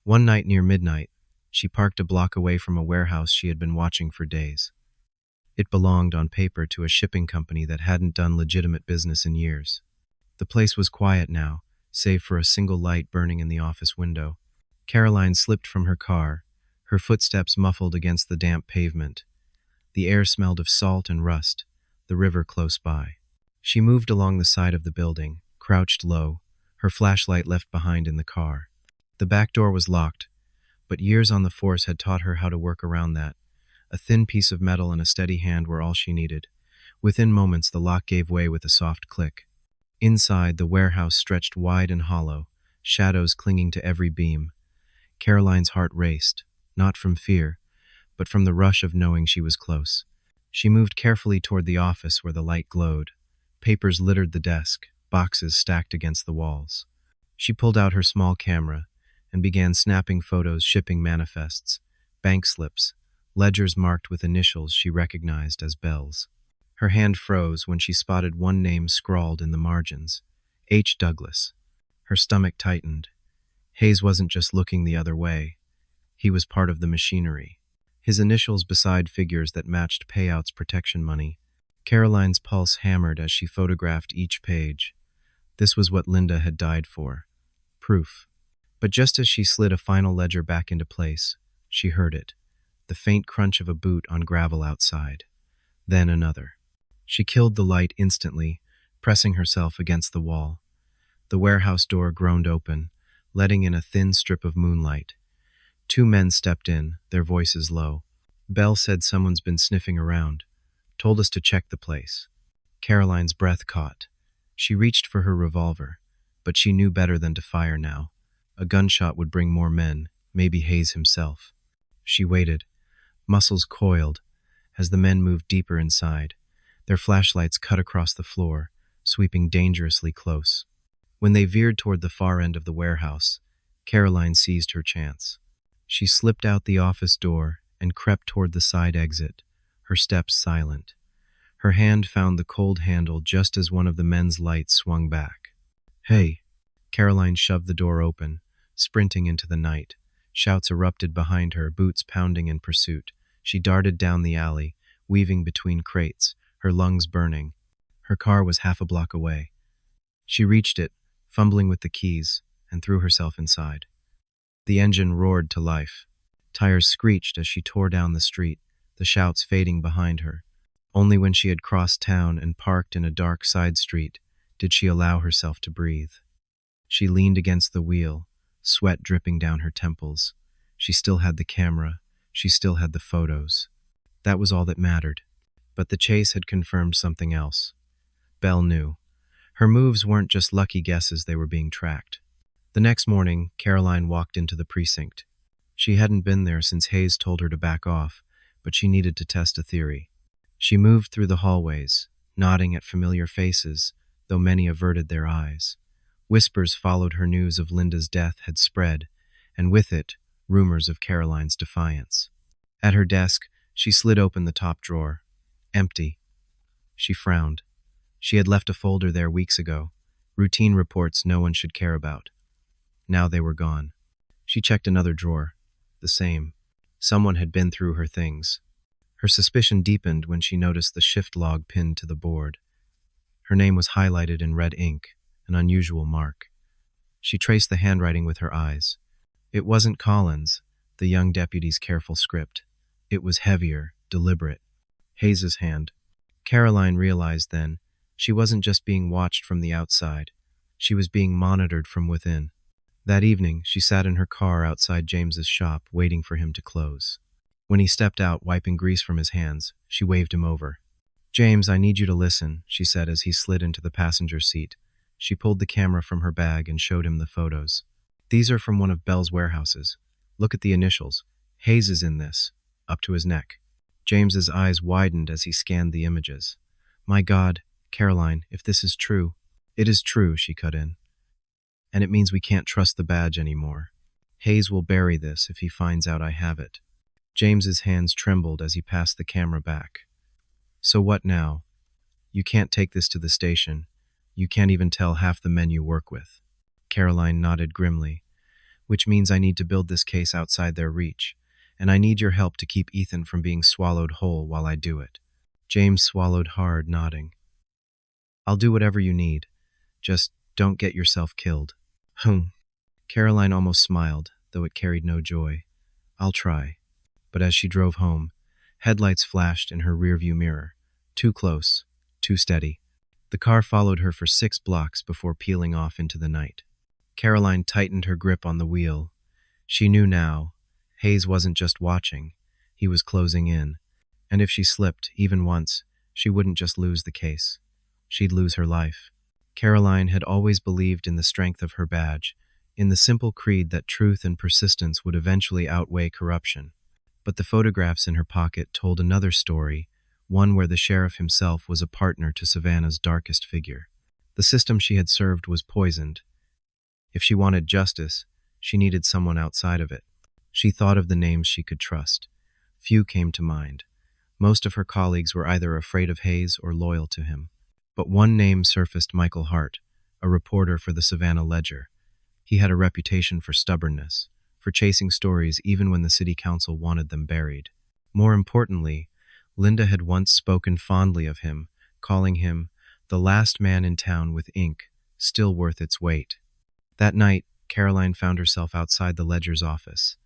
One night near midnight, she parked a block away from a warehouse she had been watching for days. It belonged on paper to a shipping company that hadn't done legitimate business in years. The place was quiet now, save for a single light burning in the office window. Caroline slipped from her car, her footsteps muffled against the damp pavement. The air smelled of salt and rust, the river close by. She moved along the side of the building, crouched low, her flashlight left behind in the car. The back door was locked, but years on the force had taught her how to work around that. A thin piece of metal and a steady hand were all she needed. Within moments, the lock gave way with a soft click. Inside, the warehouse stretched wide and hollow, shadows clinging to every beam. Caroline's heart raced, not from fear, but from the rush of knowing she was close. She moved carefully toward the office where the light glowed. Papers littered the desk, boxes stacked against the walls. She pulled out her small camera and began snapping photos, shipping manifests, bank slips, ledgers marked with initials she recognized as Belle's. Her hand froze when she spotted one name scrawled in the margins, H. Douglas. Her stomach tightened. Hayes wasn't just looking the other way. He was part of the machinery. His initials beside figures that matched payouts protection money. Caroline's pulse hammered as she photographed each page. This was what Linda had died for. Proof. But just as she slid a final ledger back into place, she heard it. The faint crunch of a boot on gravel outside. Then another. She killed the light instantly, pressing herself against the wall. The warehouse door groaned open, letting in a thin strip of moonlight. Two men stepped in, their voices low. Belle said someone's been sniffing around. Told us to check the place. Caroline's breath caught. She reached for her revolver, but she knew better than to fire now. A gunshot would bring more men, maybe Hayes himself. She waited, muscles coiled, as the men moved deeper inside. Their flashlights cut across the floor, sweeping dangerously close. When they veered toward the far end of the warehouse, Caroline seized her chance. She slipped out the office door and crept toward the side exit, her steps silent. Her hand found the cold handle just as one of the men's lights swung back. "Hey!" Caroline shoved the door open, sprinting into the night. Shouts erupted behind her, boots pounding in pursuit. She darted down the alley, weaving between crates, her lungs burning. Her car was half a block away. She reached it, fumbling with the keys, and threw herself inside. The engine roared to life. Tires screeched as she tore down the street, the shouts fading behind her. Only when she had crossed town and parked in a dark side street did she allow herself to breathe. She leaned against the wheel, sweat dripping down her temples. She still had the camera. She still had the photos. That was all that mattered. But the chase had confirmed something else. Belle knew. Her moves weren't just lucky guesses, they were being tracked. The next morning, Caroline walked into the precinct. She hadn't been there since Hayes told her to back off, but she needed to test a theory. She moved through the hallways, nodding at familiar faces, though many averted their eyes. Whispers followed her. News of Linda's death had spread, and with it, rumors of Caroline's defiance. At her desk, she slid open the top drawer. Empty. She frowned. She had left a folder there weeks ago, routine reports no one should care about. Now they were gone. She checked another drawer. The same. Someone had been through her things. Her suspicion deepened when she noticed the shift log pinned to the board. Her name was highlighted in red ink, an unusual mark. She traced the handwriting with her eyes. It wasn't Collins, the young deputy's careful script. It was heavier, deliberate. Hayes's hand. Caroline realized then, she wasn't just being watched from the outside. She was being monitored from within. That evening, she sat in her car outside James's shop, waiting for him to close. When he stepped out, wiping grease from his hands, she waved him over. "James, I need you to listen," she said as he slid into the passenger seat. She pulled the camera from her bag and showed him the photos. "These are from one of Belle's warehouses. Look at the initials. Hayes is in this, up to his neck." James's eyes widened as he scanned the images. "My God, Caroline, if this is true." "It is true," she cut in. "And it means we can't trust the badge anymore. Hayes will bury this if he finds out I have it." James's hands trembled as he passed the camera back. "So what now? You can't take this to the station. You can't even tell half the men you work with." Caroline nodded grimly. "Which means I need to build this case outside their reach, and I need your help to keep Ethan from being swallowed whole while I do it." James swallowed hard, nodding. "I'll do whatever you need. Just don't get yourself killed." Caroline almost smiled, though it carried no joy. "I'll try." but as she drove home, headlights flashed in her rearview mirror. Too close, too steady. The car followed her for 6 blocks before peeling off into the night. Caroline tightened her grip on the wheel. She knew now, Hayes wasn't just watching, he was closing in. And if she slipped, even once, she wouldn't just lose the case. She'd lose her life. Caroline had always believed in the strength of her badge, in the simple creed that truth and persistence would eventually outweigh corruption. But the photographs in her pocket told another story, one where the sheriff himself was a partner to Savannah's darkest figure. The system she had served was poisoned. If she wanted justice, she needed someone outside of it. She thought of the names she could trust. Few came to mind. Most of her colleagues were either afraid of Hayes or loyal to him. But one name surfaced: Michael Hart, a reporter for the Savannah Ledger. He had a reputation for stubbornness, for chasing stories even when the city council wanted them buried. More importantly, Linda had once spoken fondly of him, calling him the last man in town with ink, still worth its weight. That night, Caroline found herself outside the Ledger's office.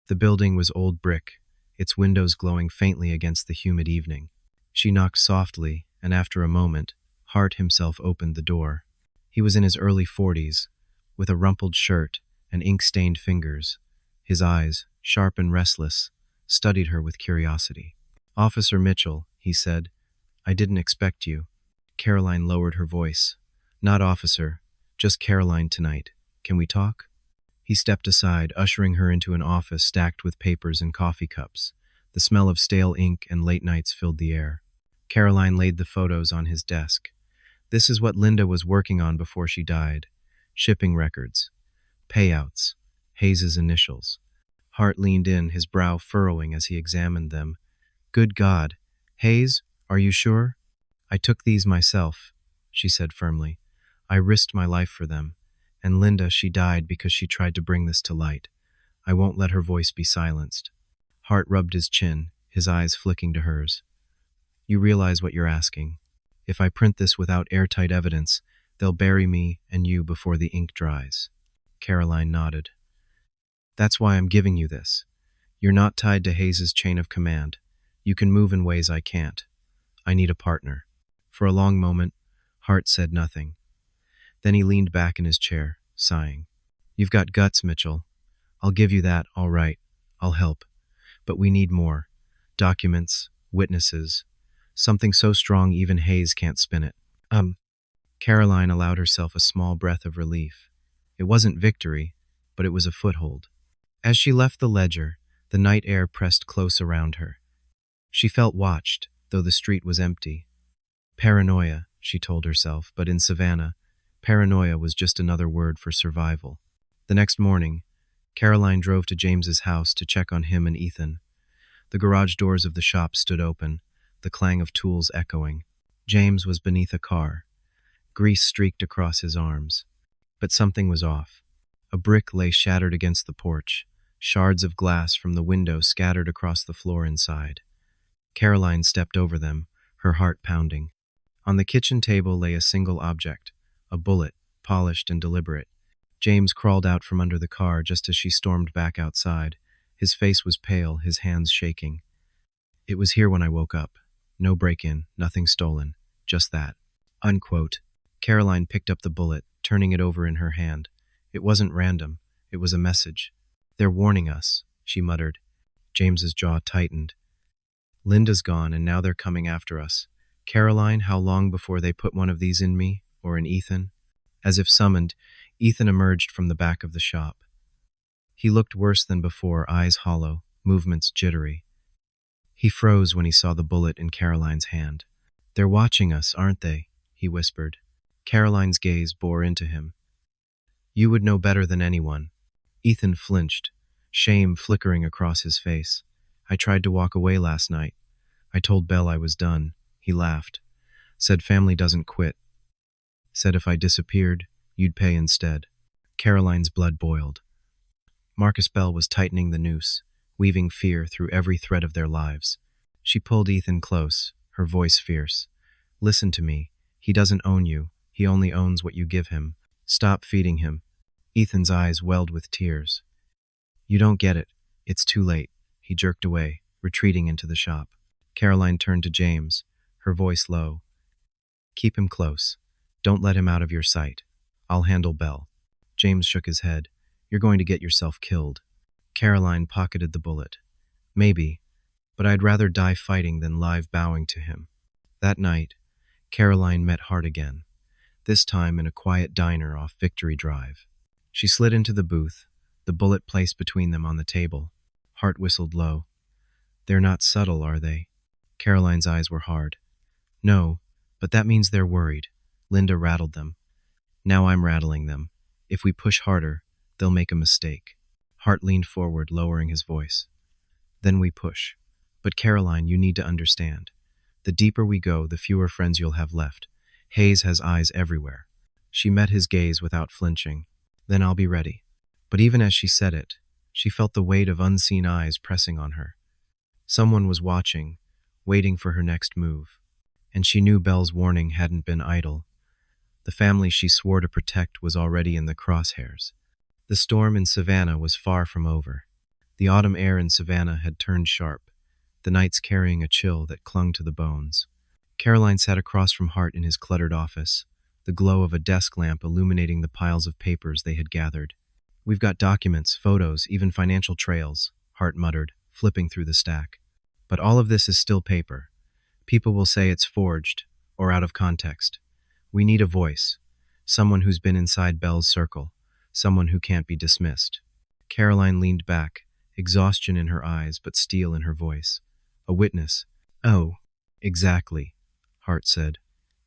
The building was old brick, its windows glowing faintly against the humid evening. She knocked softly, and after a moment, Hart himself opened the door. He was in his early 40s, with a rumpled shirt and ink-stained fingers. His eyes, sharp and restless, studied her with curiosity. "Officer Mitchell," he said, "I didn't expect you." Caroline lowered her voice. "Not officer, just Caroline tonight. Can we talk?" He stepped aside, ushering her into an office stacked with papers and coffee cups. The smell of stale ink and late nights filled the air. Caroline laid the photos on his desk. This is what Linda was working on before she died. Shipping records. Payouts. Hayes's initials. Hart leaned in, his brow furrowing as he examined them. "Good God. Hayes, are you sure?" "I took these myself," she said firmly. "I risked my life for them. And Linda, she died because she tried to bring this to light. I won't let her voice be silenced." Hart rubbed his chin, his eyes flicking to hers. "You realize what you're asking. If I print this without airtight evidence, they'll bury me and you before the ink dries." Caroline nodded. "That's why I'm giving you this. You're not tied to Hayes's chain of command. You can move in ways I can't. I need a partner." For a long moment, Hart said nothing. Then he leaned back in his chair, sighing. "You've got guts, Mitchell. I'll give you that, all right. I'll help. But we need more. Documents, witnesses. Something so strong even Hayes can't spin it." Caroline allowed herself a small breath of relief. It wasn't victory, but it was a foothold. As she left the Ledger, the night air pressed close around her. She felt watched, though the street was empty. Paranoia, she told herself, but in Savannah, paranoia was just another word for survival. The next morning, Caroline drove to James's house to check on him and Ethan. The garage doors of the shop stood open, the clang of tools echoing. James was beneath a car. Grease streaked across his arms. But something was off. A brick lay shattered against the porch, shards of glass from the window scattered across the floor inside. Caroline stepped over them, her heart pounding. On the kitchen table lay a single object, a bullet, polished and deliberate. James crawled out from under the car just as she stormed back outside. His face was pale, his hands shaking. "It was here when I woke up. No break-in, nothing stolen. Just that." Unquote. Caroline picked up the bullet, turning it over in her hand. It wasn't random. It was a message. "They're warning us," she muttered. James's jaw tightened. "Linda's gone, and now they're coming after us. Caroline, how long before they put one of these in me, or in Ethan?" As if summoned, Ethan emerged from the back of the shop. He looked worse than before, eyes hollow, movements jittery. He froze when he saw the bullet in Caroline's hand. "They're watching us, aren't they?" he whispered. Caroline's gaze bore into him. "You would know better than anyone." Ethan flinched, shame flickering across his face. "I tried to walk away last night. I told Belle I was done." He laughed. "Said family doesn't quit. Said if I disappeared, you'd pay instead." Caroline's blood boiled. Marcus Bell was tightening the noose, weaving fear through every thread of their lives. She pulled Ethan close, her voice fierce. "Listen to me. He doesn't own you. He only owns what you give him. Stop feeding him." Ethan's eyes welled with tears. "You don't get it. It's too late." He jerked away, retreating into the shop. Caroline turned to James, her voice low. Keep him close. Don't let him out of your sight. I'll handle Belle. James shook his head. You're going to get yourself killed. Caroline pocketed the bullet. Maybe, but I'd rather die fighting than live bowing to him. That night, Caroline met Hart again, this time in a quiet diner off Victory Drive. She slid into the booth, the bullet placed between them on the table. Hart whistled low. They're not subtle, are they? Caroline's eyes were hard. No, but that means they're worried. Linda rattled them. Now I'm rattling them. If we push harder, they'll make a mistake. Hart leaned forward, lowering his voice. Then we push. But Caroline, you need to understand. The deeper we go, the fewer friends you'll have left. Hayes has eyes everywhere. She met his gaze without flinching. Then I'll be ready. But even as she said it, she felt the weight of unseen eyes pressing on her. Someone was watching, waiting for her next move. And she knew Belle's warning hadn't been idle. The family she swore to protect was already in the crosshairs. The storm in Savannah was far from over. The autumn air in Savannah had turned sharp, the nights carrying a chill that clung to the bones. Caroline sat across from Hart in his cluttered office, the glow of a desk lamp illuminating the piles of papers they had gathered. We've got documents, photos, even financial trails, Hart muttered, flipping through the stack. But all of this is still paper. People will say it's forged or out of context. We need a voice, someone who's been inside Belle's circle, someone who can't be dismissed. Caroline leaned back, exhaustion in her eyes but steel in her voice. A witness. Oh, exactly, Hart said.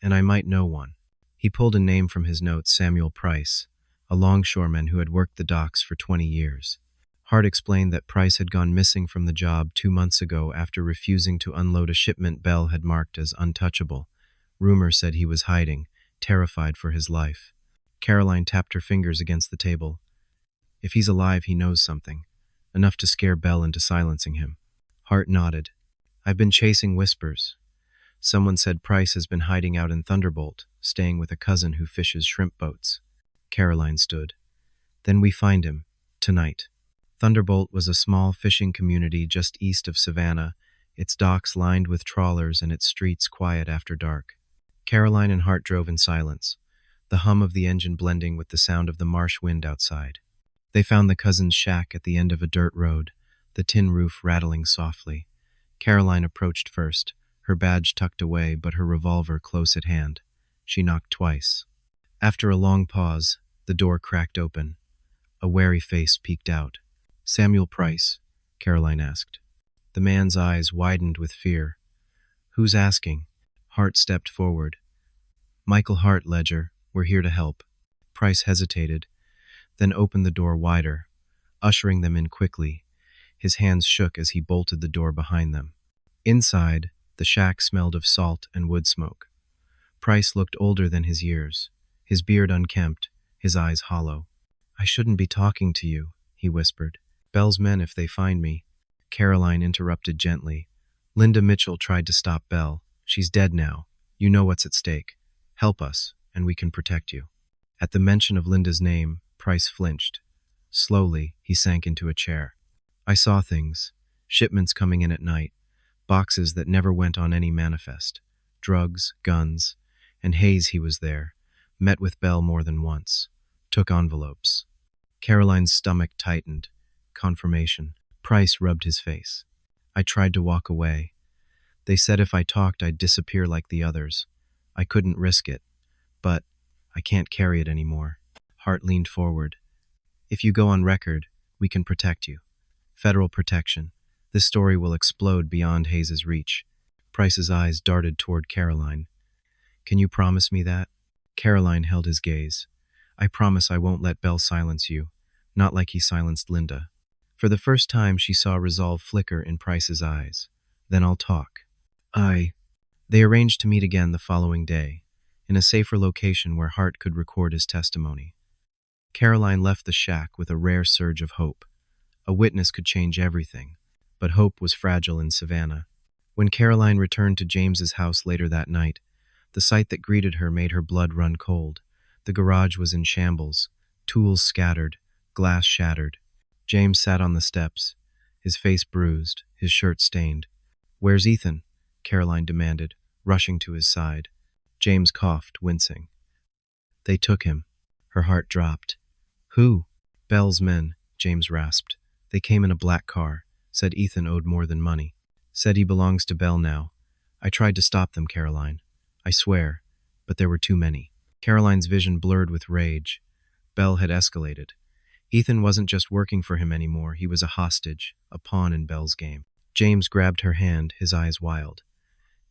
And I might know one. He pulled a name from his notes, Samuel Price, a longshoreman who had worked the docks for 20 years. Hart explained that Price had gone missing from the job 2 months ago after refusing to unload a shipment Belle had marked as untouchable. Rumor said he was hiding, terrified for his life. Caroline tapped her fingers against the table. If he's alive, he knows something, enough to scare Belle into silencing him. Hart nodded. I've been chasing whispers. Someone said Price has been hiding out in Thunderbolt, staying with a cousin who fishes shrimp boats. Caroline stood. Then we find him, tonight. Thunderbolt was a small fishing community just east of Savannah, its docks lined with trawlers and its streets quiet after dark. Caroline and Hart drove in silence, the hum of the engine blending with the sound of the marsh wind outside. They found the cousin's shack at the end of a dirt road, the tin roof rattling softly. Caroline approached first, her badge tucked away but her revolver close at hand. She knocked twice. After a long pause, the door cracked open. A wary face peeked out. Samuel Price, Caroline asked. The man's eyes widened with fear. Who's asking? Hart stepped forward. Michael Hart, Ledger. We're here to help. Price hesitated, then opened the door wider, ushering them in quickly. His hands shook as he bolted the door behind them. Inside, the shack smelled of salt and wood smoke. Price looked older than his years, his beard unkempt, his eyes hollow. I shouldn't be talking to you, he whispered. Belle's men if they find me. Caroline interrupted gently. Linda Mitchell tried to stop Belle. She's dead now. You know what's at stake. Help us, and we can protect you. At the mention of Linda's name, Price flinched. Slowly, he sank into a chair. I saw things. Shipments coming in at night. Boxes that never went on any manifest. Drugs, guns. And Hayes, he was there. Met with Belle more than once. Took envelopes. Caroline's stomach tightened. Confirmation. Price rubbed his face. I tried to walk away. They said if I talked, I'd disappear like the others. I couldn't risk it. But I can't carry it anymore. Hart leaned forward. If you go on record, we can protect you. Federal protection. This story will explode beyond Hayes's reach. Price's eyes darted toward Caroline. Can you promise me that? Caroline held his gaze. I promise I won't let Belle silence you. Not like he silenced Linda. For the first time, she saw resolve flicker in Price's eyes. Then I'll talk. They arranged to meet again the following day, in a safer location where Hart could record his testimony. Caroline left the shack with a rare surge of hope. A witness could change everything, but hope was fragile in Savannah. When Caroline returned to James's house later that night, the sight that greeted her made her blood run cold. The garage was in shambles, tools scattered, glass shattered. James sat on the steps, his face bruised, his shirt stained. "Where's Ethan?" Caroline demanded, rushing to his side. James coughed, wincing. "They took him." Her heart dropped. "Who?" "Bell's men," James rasped. "They came in a black car. Said Ethan owed more than money. Said he belongs to Bell now. I tried to stop them, Caroline. I swear. But there were too many." Caroline's vision blurred with rage. Bell had escalated. Ethan wasn't just working for him anymore. He was a hostage, a pawn in Bell's game. James grabbed her hand, his eyes wild.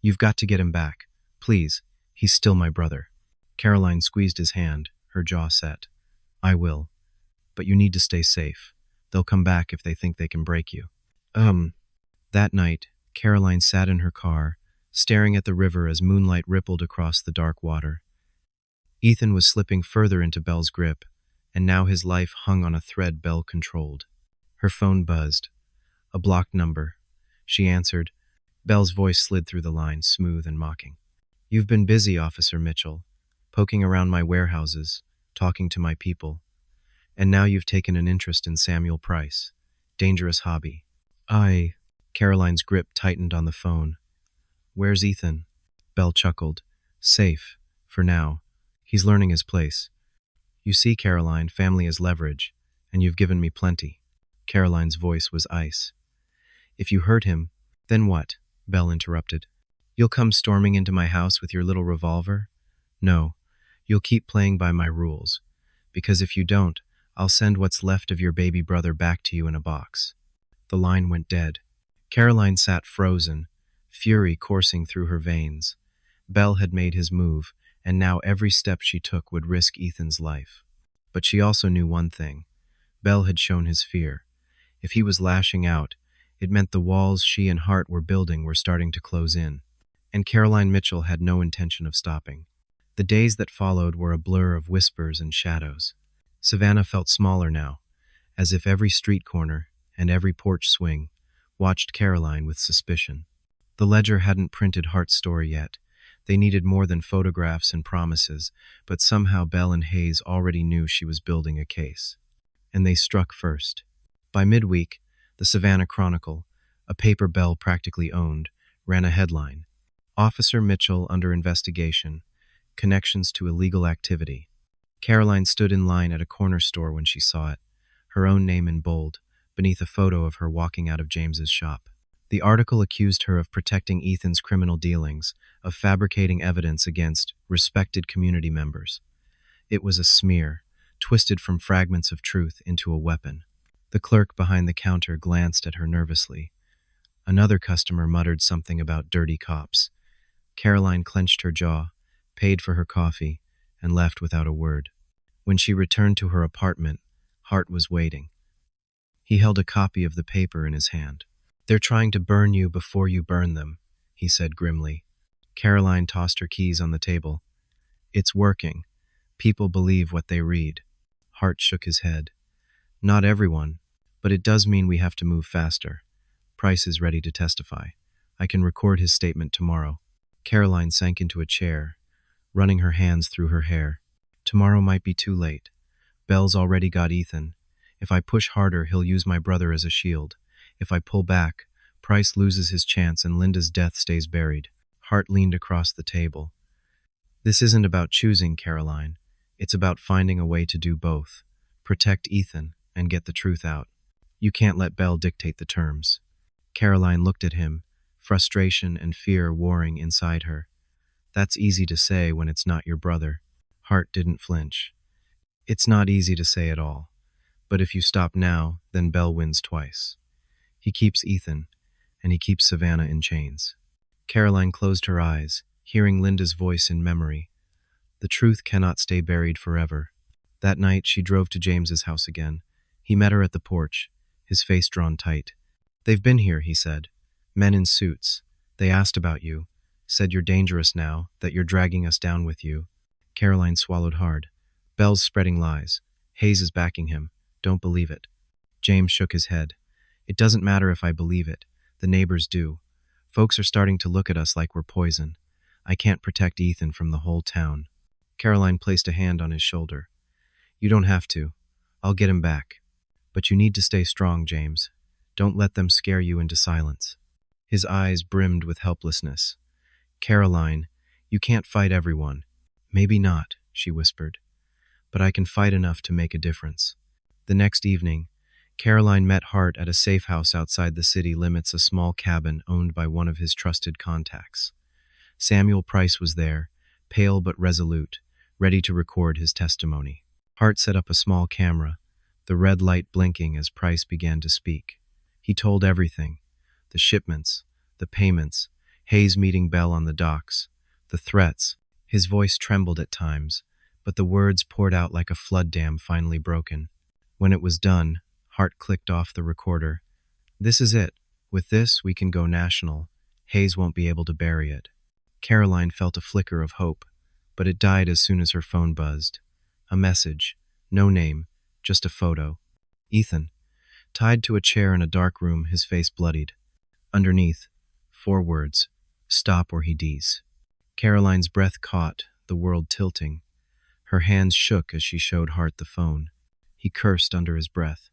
"You've got to get him back. Please. He's still my brother." Caroline squeezed his hand, her jaw set. "I will. But you need to stay safe. They'll come back if they think they can break you." That night, Caroline sat in her car, staring at the river as moonlight rippled across the dark water. Ethan was slipping further into Bell's grip, and now his life hung on a thread Bell controlled. Her phone buzzed. A blocked number. She answered. Bell's voice slid through the line, smooth and mocking. "You've been busy, Officer Mitchell, poking around my warehouses, talking to my people. And now you've taken an interest in Samuel Price. Dangerous hobby." Caroline's grip tightened on the phone. "Where's Ethan?" Bell chuckled. "Safe. For now. He's learning his place. You see, Caroline, family is leverage, and you've given me plenty." Caroline's voice was ice. "If you hurt him, then what?" Bell interrupted. "You'll come storming into my house with your little revolver? No. You'll keep playing by my rules. Because if you don't, I'll send what's left of your baby brother back to you in a box." The line went dead. Caroline sat frozen, fury coursing through her veins. Bell had made his move, and now every step she took would risk Ethan's life. But she also knew one thing. Bell had shown his fear. If he was lashing out, it meant the walls she and Hart were building were starting to close in. And Caroline Mitchell had no intention of stopping. The days that followed were a blur of whispers and shadows. Savannah felt smaller now, as if every street corner and every porch swing watched Caroline with suspicion. The ledger hadn't printed Hart's story yet. They needed more than photographs and promises, but somehow Bell and Hayes already knew she was building a case. And they struck first. By midweek, the Savannah Chronicle, a paper Bell practically owned, ran a headline. "Officer Mitchell under investigation. Connections to illegal activity." Caroline stood in line at a corner store when she saw it, her own name in bold, beneath a photo of her walking out of James's shop. The article accused her of protecting Ethan's criminal dealings, of fabricating evidence against respected community members. It was a smear, twisted from fragments of truth into a weapon. The clerk behind the counter glanced at her nervously. Another customer muttered something about dirty cops. Caroline clenched her jaw, paid for her coffee, and left without a word. When she returned to her apartment, Hart was waiting. He held a copy of the paper in his hand. "They're trying to burn you before you burn them," he said grimly. Caroline tossed her keys on the table. "It's working. People believe what they read." Hart shook his head. "Not everyone, but it does mean we have to move faster. Price is ready to testify. I can record his statement tomorrow." Caroline sank into a chair, running her hands through her hair. "Tomorrow might be too late. Bell's already got Ethan. If I push harder, he'll use my brother as a shield. If I pull back, Price loses his chance and Linda's death stays buried." Hart leaned across the table. "This isn't about choosing, Caroline. It's about finding a way to do both. Protect Ethan and get the truth out. You can't let Bell dictate the terms." Caroline looked at him, frustration and fear warring inside her. "That's easy to say when it's not your brother." Hart didn't flinch. "It's not easy to say at all. But if you stop now, then Bell wins twice. He keeps Ethan, and he keeps Savannah in chains." Caroline closed her eyes, hearing Linda's voice in memory. The truth cannot stay buried forever. That night, she drove to James's house again. He met her at the porch, his face drawn tight. "They've been here," he said. "Men in suits. They asked about you. Said you're dangerous now, that you're dragging us down with you." Caroline swallowed hard. "Bell's spreading lies. Hayes is backing him. Don't believe it." James shook his head. "It doesn't matter if I believe it. The neighbors do. Folks are starting to look at us like we're poison. I can't protect Ethan from the whole town." Caroline placed a hand on his shoulder. "You don't have to. I'll get him back. But you need to stay strong, James. Don't let them scare you into silence. His eyes brimmed with helplessness. Caroline, you can't fight everyone. Maybe not, she whispered, but I can fight enough to make a difference. The next evening, Caroline met Hart at a safe house outside the city limits, a small cabin owned by one of his trusted contacts. Samuel Price was there, pale but resolute, ready to record his testimony. Hart set up a small camera, the red light blinking as Price began to speak. He told everything: the shipments, the payments, Hayes meeting Bell on the docks, the threats. His voice trembled at times, but the words poured out like a flood dam finally broken. When it was done, Hart clicked off the recorder. This is it. With this, we can go national. Hayes won't be able to bury it. Caroline felt a flicker of hope, but it died as soon as her phone buzzed. A message. No name, just a photo. Ethan, tied to a chair in a dark room, his face bloodied. Underneath, 4 words. Stop or he dies. Caroline's breath caught, the world tilting. Her hands shook as she showed Hart the phone. He cursed under his breath.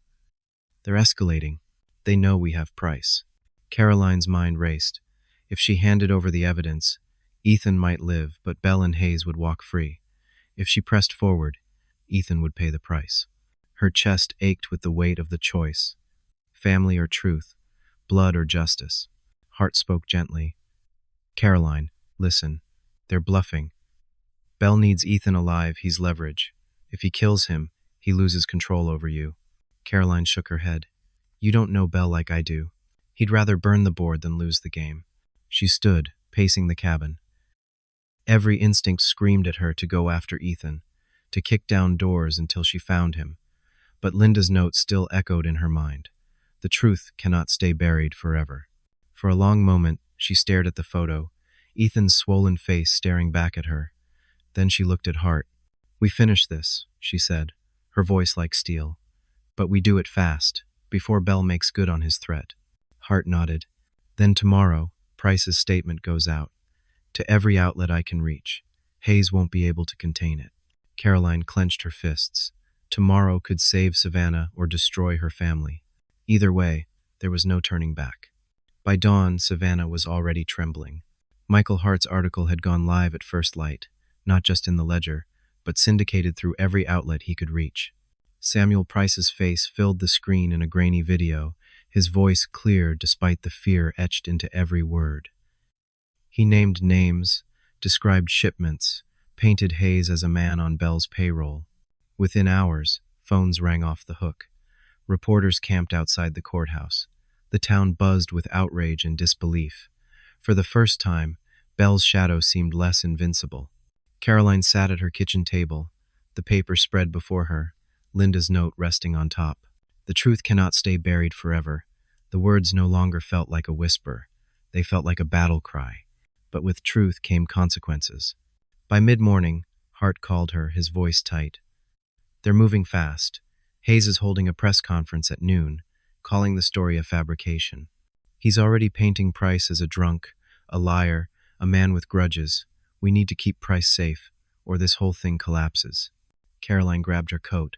They're escalating. They know we have Price. Caroline's mind raced. If she handed over the evidence, Ethan might live, but Bell and Hayes would walk free. If she pressed forward, Ethan would pay the price. Her chest ached with the weight of the choice. Family or truth, blood or justice. Hart spoke gently. Caroline, listen. They're bluffing. Bell needs Ethan alive, he's leverage. If he kills him, he loses control over you. Caroline shook her head. You don't know Bell like I do. He'd rather burn the board than lose the game. She stood, pacing the cabin. Every instinct screamed at her to go after Ethan, to kick down doors until she found him. But Linda's note still echoed in her mind. The truth cannot stay buried forever. For a long moment, she stared at the photo, Ethan's swollen face staring back at her. Then she looked at Hart. We finish this, she said, her voice like steel. But we do it fast, before Bell makes good on his threat. Hart nodded. Then tomorrow, Price's statement goes out. To every outlet I can reach. Hayes won't be able to contain it. Caroline clenched her fists. Tomorrow could save Savannah or destroy her family. Either way, there was no turning back. By dawn, Savannah was already trembling. Michael Hart's article had gone live at first light, not just in the Ledger, but syndicated through every outlet he could reach. Samuel Price's face filled the screen in a grainy video, his voice clear despite the fear etched into every word. He named names, described shipments, painted Hayes as a man on Bell's payroll. Within hours, phones rang off the hook. Reporters camped outside the courthouse. The town buzzed with outrage and disbelief. For the first time, Bell's shadow seemed less invincible. Caroline sat at her kitchen table, the paper spread before her, Linda's note resting on top. The truth cannot stay buried forever. The words no longer felt like a whisper. They felt like a battle cry. But with truth came consequences. By mid-morning, Hart called her, his voice tight. They're moving fast. Hayes is holding a press conference at noon, calling the story a fabrication. He's already painting Price as a drunk, a liar, a man with grudges. We need to keep Price safe, or this whole thing collapses. Caroline grabbed her coat.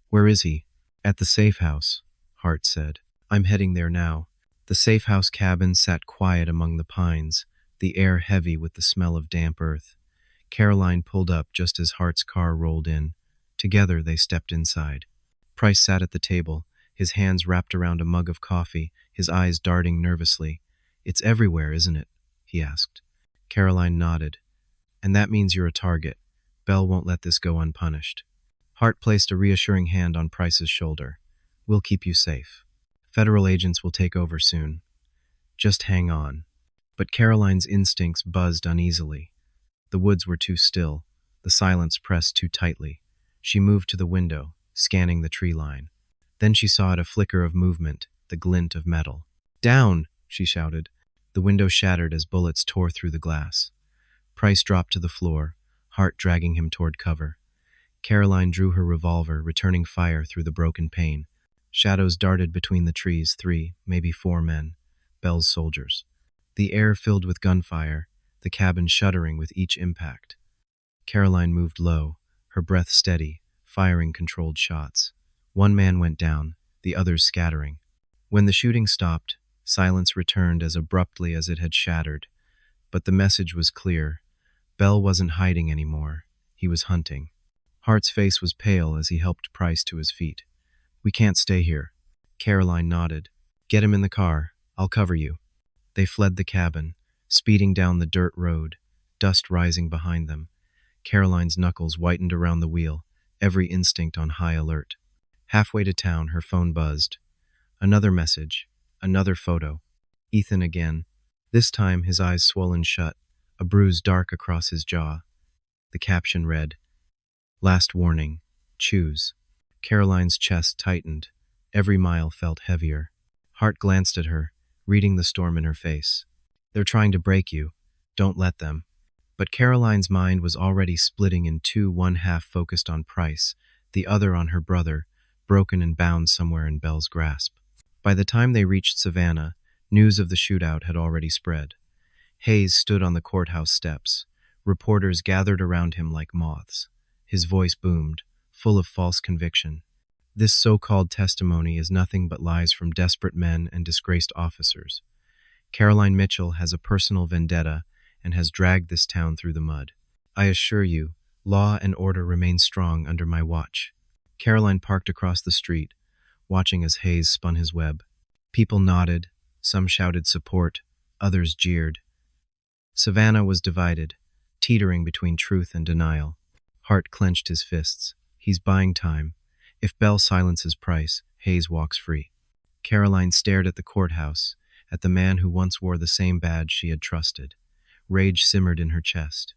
Where is he? At the safe house, Hart said. I'm heading there now. The safe house cabin sat quiet among the pines, the air heavy with the smell of damp earth. Caroline pulled up just as Hart's car rolled in. Together they stepped inside. Price sat at the table, his hands wrapped around a mug of coffee, his eyes darting nervously. It's everywhere, isn't it? He asked. Caroline nodded. And that means you're a target. Bell won't let this go unpunished. Hart placed a reassuring hand on Price's shoulder. We'll keep you safe. Federal agents will take over soon. Just hang on. But Caroline's instincts buzzed uneasily. The woods were too still. The silence pressed too tightly. She moved to the window, scanning the tree line. Then she saw it, a flicker of movement, the glint of metal. Down! She shouted. The window shattered as bullets tore through the glass. Price dropped to the floor, Hart dragging him toward cover. Caroline drew her revolver, returning fire through the broken pane. Shadows darted between the trees, 3, maybe 4 men, Bell's soldiers. The air filled with gunfire, the cabin shuddering with each impact. Caroline moved low, her breath steady, firing controlled shots. One man went down, the others scattering. When the shooting stopped, silence returned as abruptly as it had shattered. But the message was clear. Bell wasn't hiding anymore. He was hunting. Hart's face was pale as he helped Price to his feet. "We can't stay here." Caroline nodded. "Get him in the car. I'll cover you." They fled the cabin, speeding down the dirt road, dust rising behind them. Caroline's knuckles whitened around the wheel, every instinct on high alert. Halfway to town, her phone buzzed. Another message, another photo. Ethan again. This time, his eyes swollen shut, a bruise dark across his jaw. The caption read, "Last warning. Choose." Caroline's chest tightened. Every mile felt heavier. Hart glanced at her, reading the storm in her face. "They're trying to break you. Don't let them." But Caroline's mind was already splitting in two, one half focused on Price, the other on her brother, broken and bound somewhere in Bell's grasp. By the time they reached Savannah, news of the shootout had already spread. Hayes stood on the courthouse steps. Reporters gathered around him like moths. His voice boomed, full of false conviction. "This so-called testimony is nothing but lies from desperate men and disgraced officers. Caroline Mitchell has a personal vendetta and has dragged this town through the mud. I assure you, law and order remain strong under my watch." Caroline parked across the street, watching as Hayes spun his web. People nodded, some shouted support, others jeered. Savannah was divided, teetering between truth and denial. Hart clenched his fists. He's buying time. If Bell silences Price, Hayes walks free. Caroline stared at the courthouse, at the man who once wore the same badge she had trusted. Rage simmered in her chest.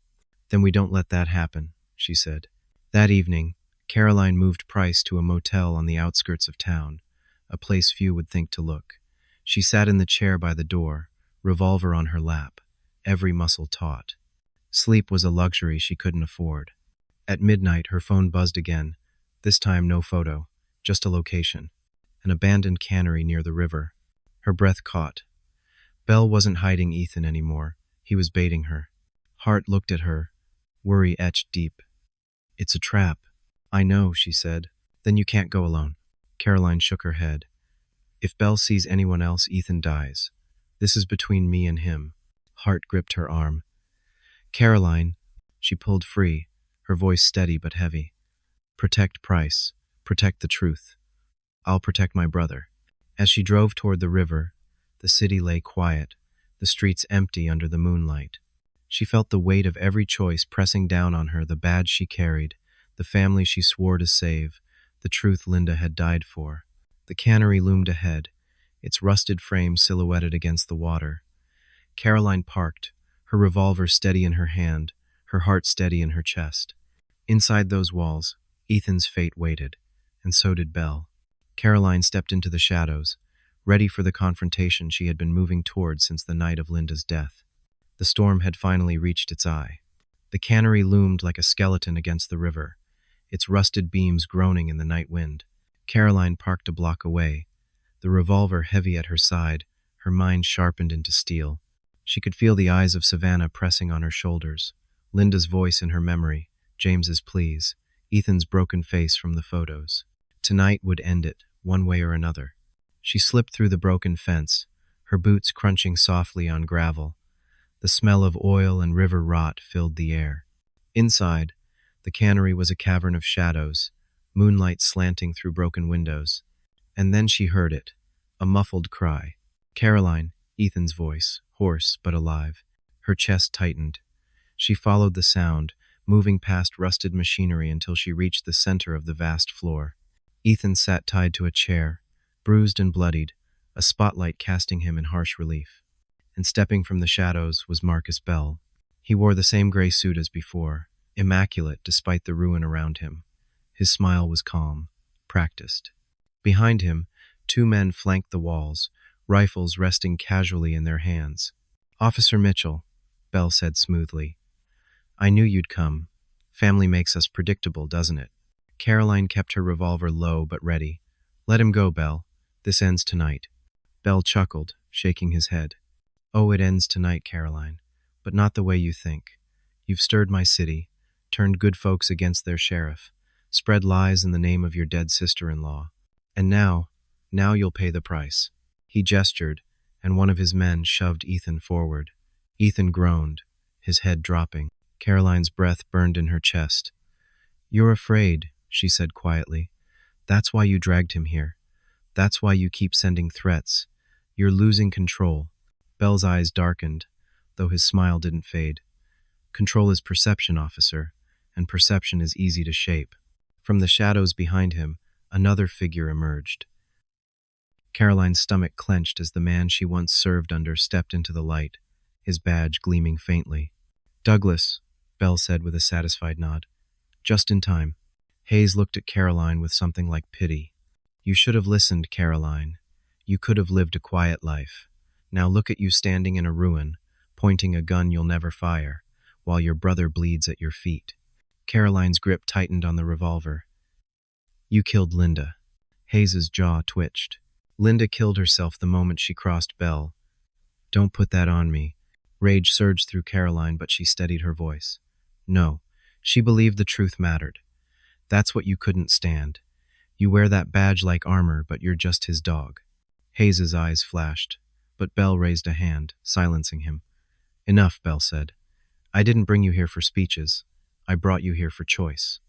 "Then we don't let that happen," she said. That evening, Caroline moved Price to a motel on the outskirts of town, a place few would think to look. She sat in the chair by the door, revolver on her lap, every muscle taut. Sleep was a luxury she couldn't afford. At midnight, her phone buzzed again, this time no photo, just a location. An abandoned cannery near the river. Her breath caught. Bell wasn't hiding Ethan anymore. He was baiting her. Hart looked at her, worry etched deep. "It's a trap." "I know," she said. "Then you can't go alone." Caroline shook her head. "If Bell sees anyone else, Ethan dies. This is between me and him." Hart gripped her arm. "Caroline," she pulled free, her voice steady but heavy. "Protect Price. Protect the truth. I'll protect my brother." As she drove toward the river, the city lay quiet, the streets empty under the moonlight. She felt the weight of every choice pressing down on her, the badge she carried, the family she swore to save, the truth Linda had died for. The cannery loomed ahead, its rusted frame silhouetted against the water. Caroline parked, her revolver steady in her hand, her heart steady in her chest. Inside those walls, Ethan's fate waited, and so did Bell. Caroline stepped into the shadows, ready for the confrontation she had been moving toward since the night of Linda's death. The storm had finally reached its eye. The cannery loomed like a skeleton against the river, its rusted beams groaning in the night wind. Caroline parked a block away, the revolver heavy at her side, her mind sharpened into steel. She could feel the eyes of Savannah pressing on her shoulders, Linda's voice in her memory, James's pleas, Ethan's broken face from the photos. Tonight would end it, one way or another. She slipped through the broken fence, her boots crunching softly on gravel. The smell of oil and river rot filled the air. Inside, the cannery was a cavern of shadows, moonlight slanting through broken windows. And then she heard it, a muffled cry. "Caroline," Ethan's voice, hoarse but alive. Her chest tightened. She followed the sound, moving past rusted machinery until she reached the center of the vast floor. Ethan sat tied to a chair, bruised and bloodied, a spotlight casting him in harsh relief. And stepping from the shadows was Marcus Bell. He wore the same gray suit as before, immaculate despite the ruin around him. His smile was calm, practiced. Behind him, two men flanked the walls, rifles resting casually in their hands. "Officer Mitchell," Bell said smoothly. "I knew you'd come. Family makes us predictable, doesn't it?" Caroline kept her revolver low but ready. "Let him go, Bell. This ends tonight." Bell chuckled, shaking his head. "Oh, it ends tonight, Caroline, but not the way you think. You've stirred my city, turned good folks against their sheriff, spread lies in the name of your dead sister-in-law. And now you'll pay the price." He gestured, and one of his men shoved Ethan forward. Ethan groaned, his head dropping. Caroline's breath burned in her chest. "You're afraid," she said quietly. "That's why you dragged him here. That's why you keep sending threats. You're losing control." Bell's eyes darkened, though his smile didn't fade. "Control is perception, officer, and perception is easy to shape." From the shadows behind him, another figure emerged. Caroline's stomach clenched as the man she once served under stepped into the light, his badge gleaming faintly. "Douglas," Bell said with a satisfied nod. "Just in time." Hayes looked at Caroline with something like pity. "You should have listened, Caroline. You could have lived a quiet life. Now look at you standing in a ruin, pointing a gun you'll never fire, while your brother bleeds at your feet." Caroline's grip tightened on the revolver. "You killed Linda." Hayes's jaw twitched. "Linda killed herself the moment she crossed Bell." "Don't put that on me." Rage surged through Caroline, but she steadied her voice. "No, she believed the truth mattered. That's what you couldn't stand. You wear that badge like armor, but you're just his dog." Hayes's eyes flashed, but Bell raised a hand, silencing him. "Enough," Bell said. "I didn't bring you here for speeches. I brought you here for choice."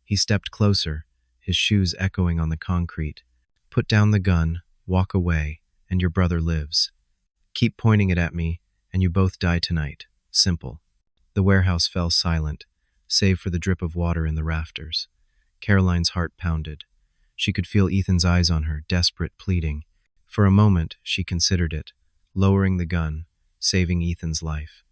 He stepped closer, his shoes echoing on the concrete. "Put down the gun, walk away, and your brother lives. Keep pointing it at me, and you both die tonight. Simple." The warehouse fell silent, save for the drip of water in the rafters. Caroline's heart pounded. She could feel Ethan's eyes on her, desperate, pleading. For a moment, she considered it, lowering the gun, saving Ethan's life.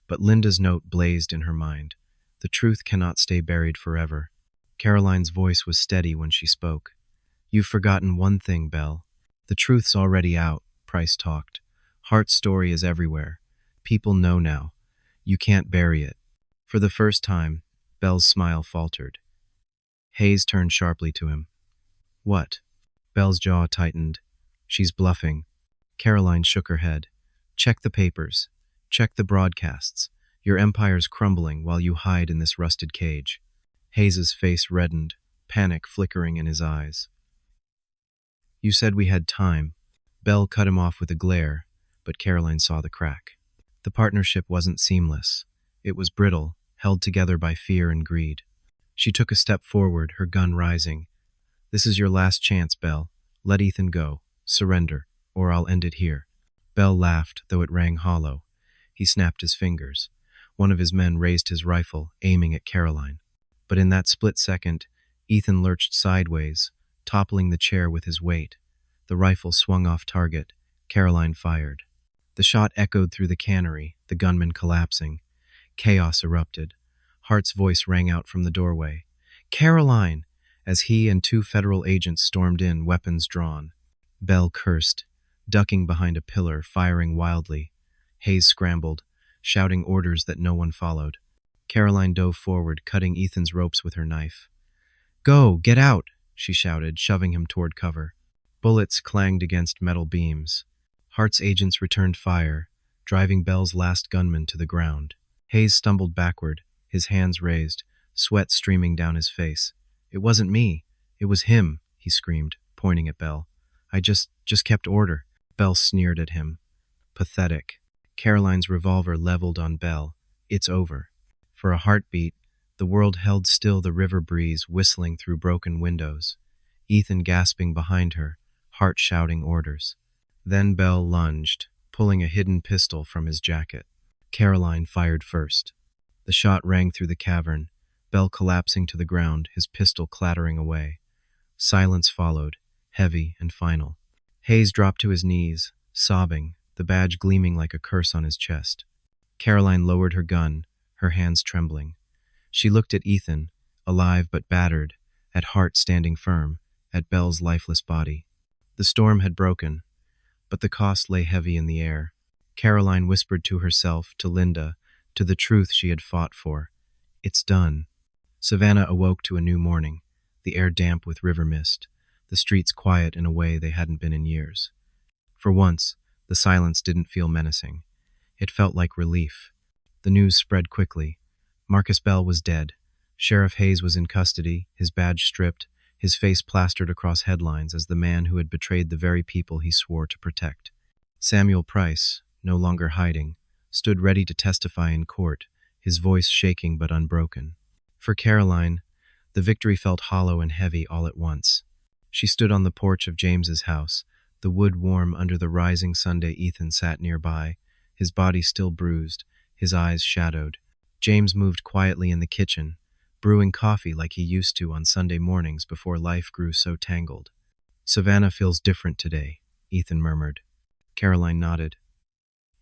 But Linda's note blazed in her mind. The truth cannot stay buried forever. Caroline's voice was steady when she spoke. "You've forgotten one thing, Belle. The truth's already out," Price talked. "Hart's story is everywhere. People know now. You can't bury it." For the first time, Belle's smile faltered. Hayes turned sharply to him. "What?" Belle's jaw tightened. "She's bluffing." Caroline shook her head. "Check the papers. Check the broadcasts. Your empire's crumbling while you hide in this rusted cage." Hayes's face reddened, panic flickering in his eyes. "You said we had time." Belle cut him off with a glare, but Caroline saw the crack. The partnership wasn't seamless. It was brittle, held together by fear and greed. She took a step forward, her gun rising. "This is your last chance, Belle. Let Ethan go. Surrender, or I'll end it here." Belle laughed, though it rang hollow. He snapped his fingers. One of his men raised his rifle, aiming at Caroline. But in that split second, Ethan lurched sideways, toppling the chair with his weight. The rifle swung off target. Caroline fired. The shot echoed through the cannery, the gunman collapsing. Chaos erupted. Hart's voice rang out from the doorway. "Caroline!" as he and two federal agents stormed in, weapons drawn. Belle cursed, ducking behind a pillar, firing wildly. Hayes scrambled, shouting orders that no one followed. Caroline dove forward, cutting Ethan's ropes with her knife. "Go! Get out!" she shouted, shoving him toward cover. Bullets clanged against metal beams. Hart's agents returned fire, driving Belle's last gunman to the ground. Hayes stumbled backward, his hands raised, sweat streaming down his face. "It wasn't me. It was him," he screamed, pointing at Belle. I just kept order." Belle sneered at him. "Pathetic." Caroline's revolver leveled on Belle. "It's over." For a heartbeat, the world held still, the river breeze whistling through broken windows. Ethan gasping behind her, Hart shouting orders. Then Belle lunged, pulling a hidden pistol from his jacket. Caroline fired first. The shot rang through the cavern, Belle collapsing to the ground, his pistol clattering away. Silence followed, heavy and final. Hayes dropped to his knees, sobbing, the badge gleaming like a curse on his chest. Caroline lowered her gun, her hands trembling. She looked at Ethan, alive but battered, at Hart standing firm, at Belle's lifeless body. The storm had broken, but the cost lay heavy in the air. Caroline whispered to herself, to Linda, to the truth she had fought for. "It's done." Savannah awoke to a new morning, the air damp with river mist, the streets quiet in a way they hadn't been in years. For once, the silence didn't feel menacing. It felt like relief. The news spread quickly. Marcus Bell was dead. Sheriff Hayes was in custody, his badge stripped, his face plastered across headlines as the man who had betrayed the very people he swore to protect. Samuel Price, no longer hiding, stood ready to testify in court, his voice shaking but unbroken. For Caroline, the victory felt hollow and heavy all at once. She stood on the porch of James's house, the wood warm under the rising Sunday. Ethan sat nearby, his body still bruised, his eyes shadowed. James moved quietly in the kitchen, brewing coffee like he used to on Sunday mornings before life grew so tangled. "Savannah feels different today," Ethan murmured. Caroline nodded.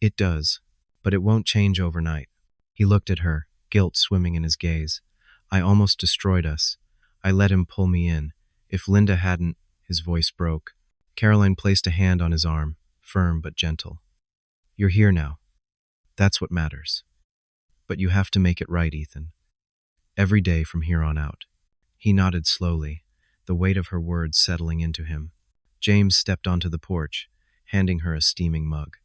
"It does, but it won't change overnight." He looked at her, guilt swimming in his gaze. "I almost destroyed us. I let him pull me in. If Linda hadn't—" His voice broke. Caroline placed a hand on his arm, firm but gentle. "You're here now. That's what matters. But you have to make it right, Ethan. Every day from here on out." He nodded slowly, the weight of her words settling into him. James stepped onto the porch, handing her a steaming mug.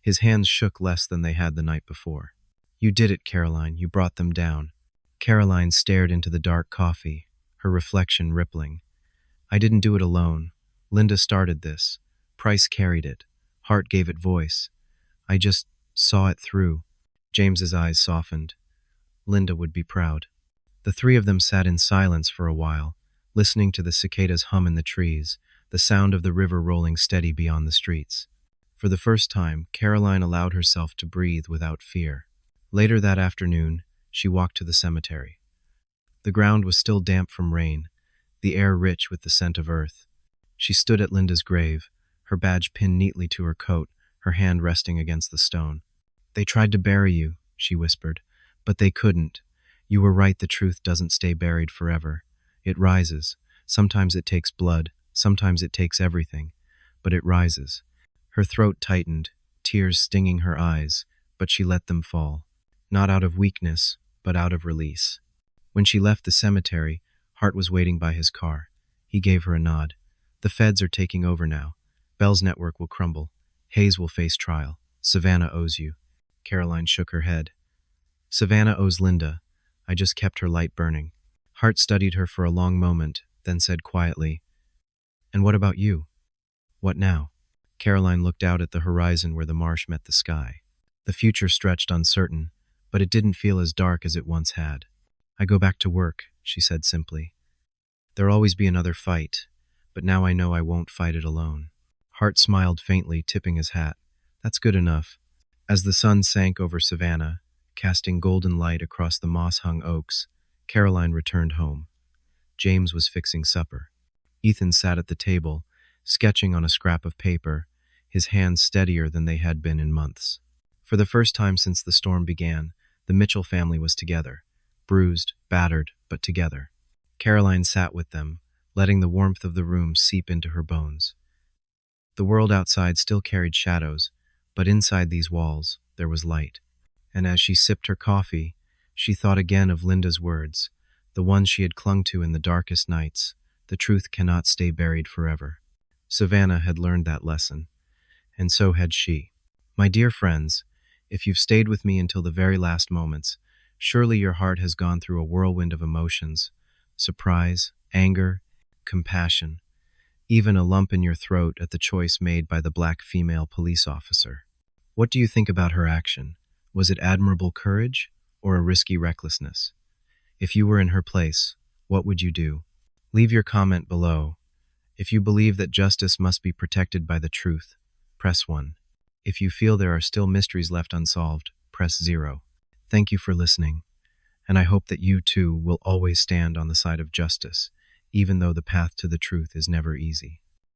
His hands shook less than they had the night before. "You did it, Caroline. You brought them down." Caroline stared into the dark coffee, her reflection rippling. "I didn't do it alone. Linda started this. Price carried it. Hart gave it voice. I just saw it through." James's eyes softened. Linda would be proud. The three of them sat in silence for a while, listening to the cicadas hum in the trees, the sound of the river rolling steady beyond the streets. For the first time, Caroline allowed herself to breathe without fear. Later that afternoon, she walked to the cemetery. The ground was still damp from rain, the air rich with the scent of earth. She stood at Linda's grave, her badge pinned neatly to her coat, her hand resting against the stone. "They tried to bury you," she whispered, "but they couldn't. You were right, the truth doesn't stay buried forever. It rises. Sometimes it takes blood, sometimes it takes everything, but it rises." Her throat tightened, tears stinging her eyes, but she let them fall. Not out of weakness, but out of release. When she left the cemetery, Hart was waiting by his car. He gave her a nod. "The feds are taking over now. Bell's network will crumble. Hayes will face trial. Savannah owes you." Caroline shook her head. "Savannah owes Linda. I just kept her light burning." Hart studied her for a long moment, then said quietly, "And what about you? What now?" Caroline looked out at the horizon where the marsh met the sky. The future stretched uncertain, but it didn't feel as dark as it once had. "I go back to work," she said simply. "There'll always be another fight, but now I know I won't fight it alone." Hart smiled faintly, tipping his hat. "That's good enough." As the sun sank over Savannah, casting golden light across the moss-hung oaks, Caroline returned home. James was fixing supper. Ethan sat at the table, sketching on a scrap of paper, his hands steadier than they had been in months. For the first time since the storm began, the Mitchell family was together, bruised, battered, but together. Caroline sat with them, letting the warmth of the room seep into her bones. The world outside still carried shadows, but inside these walls, there was light. And as she sipped her coffee, she thought again of Linda's words, the ones she had clung to in the darkest nights. The truth cannot stay buried forever. Savannah had learned that lesson, and so had she. My dear friends, if you've stayed with me until the very last moments, surely your heart has gone through a whirlwind of emotions, surprise, anger, compassion, even a lump in your throat at the choice made by the black female police officer. What do you think about her action? Was it admirable courage or a risky recklessness? If you were in her place, what would you do? Leave your comment below. If you believe that justice must be protected by the truth, press 1. If you feel there are still mysteries left unsolved, press 0. Thank you for listening, and I hope that you too will always stand on the side of justice, even though the path to the truth is never easy.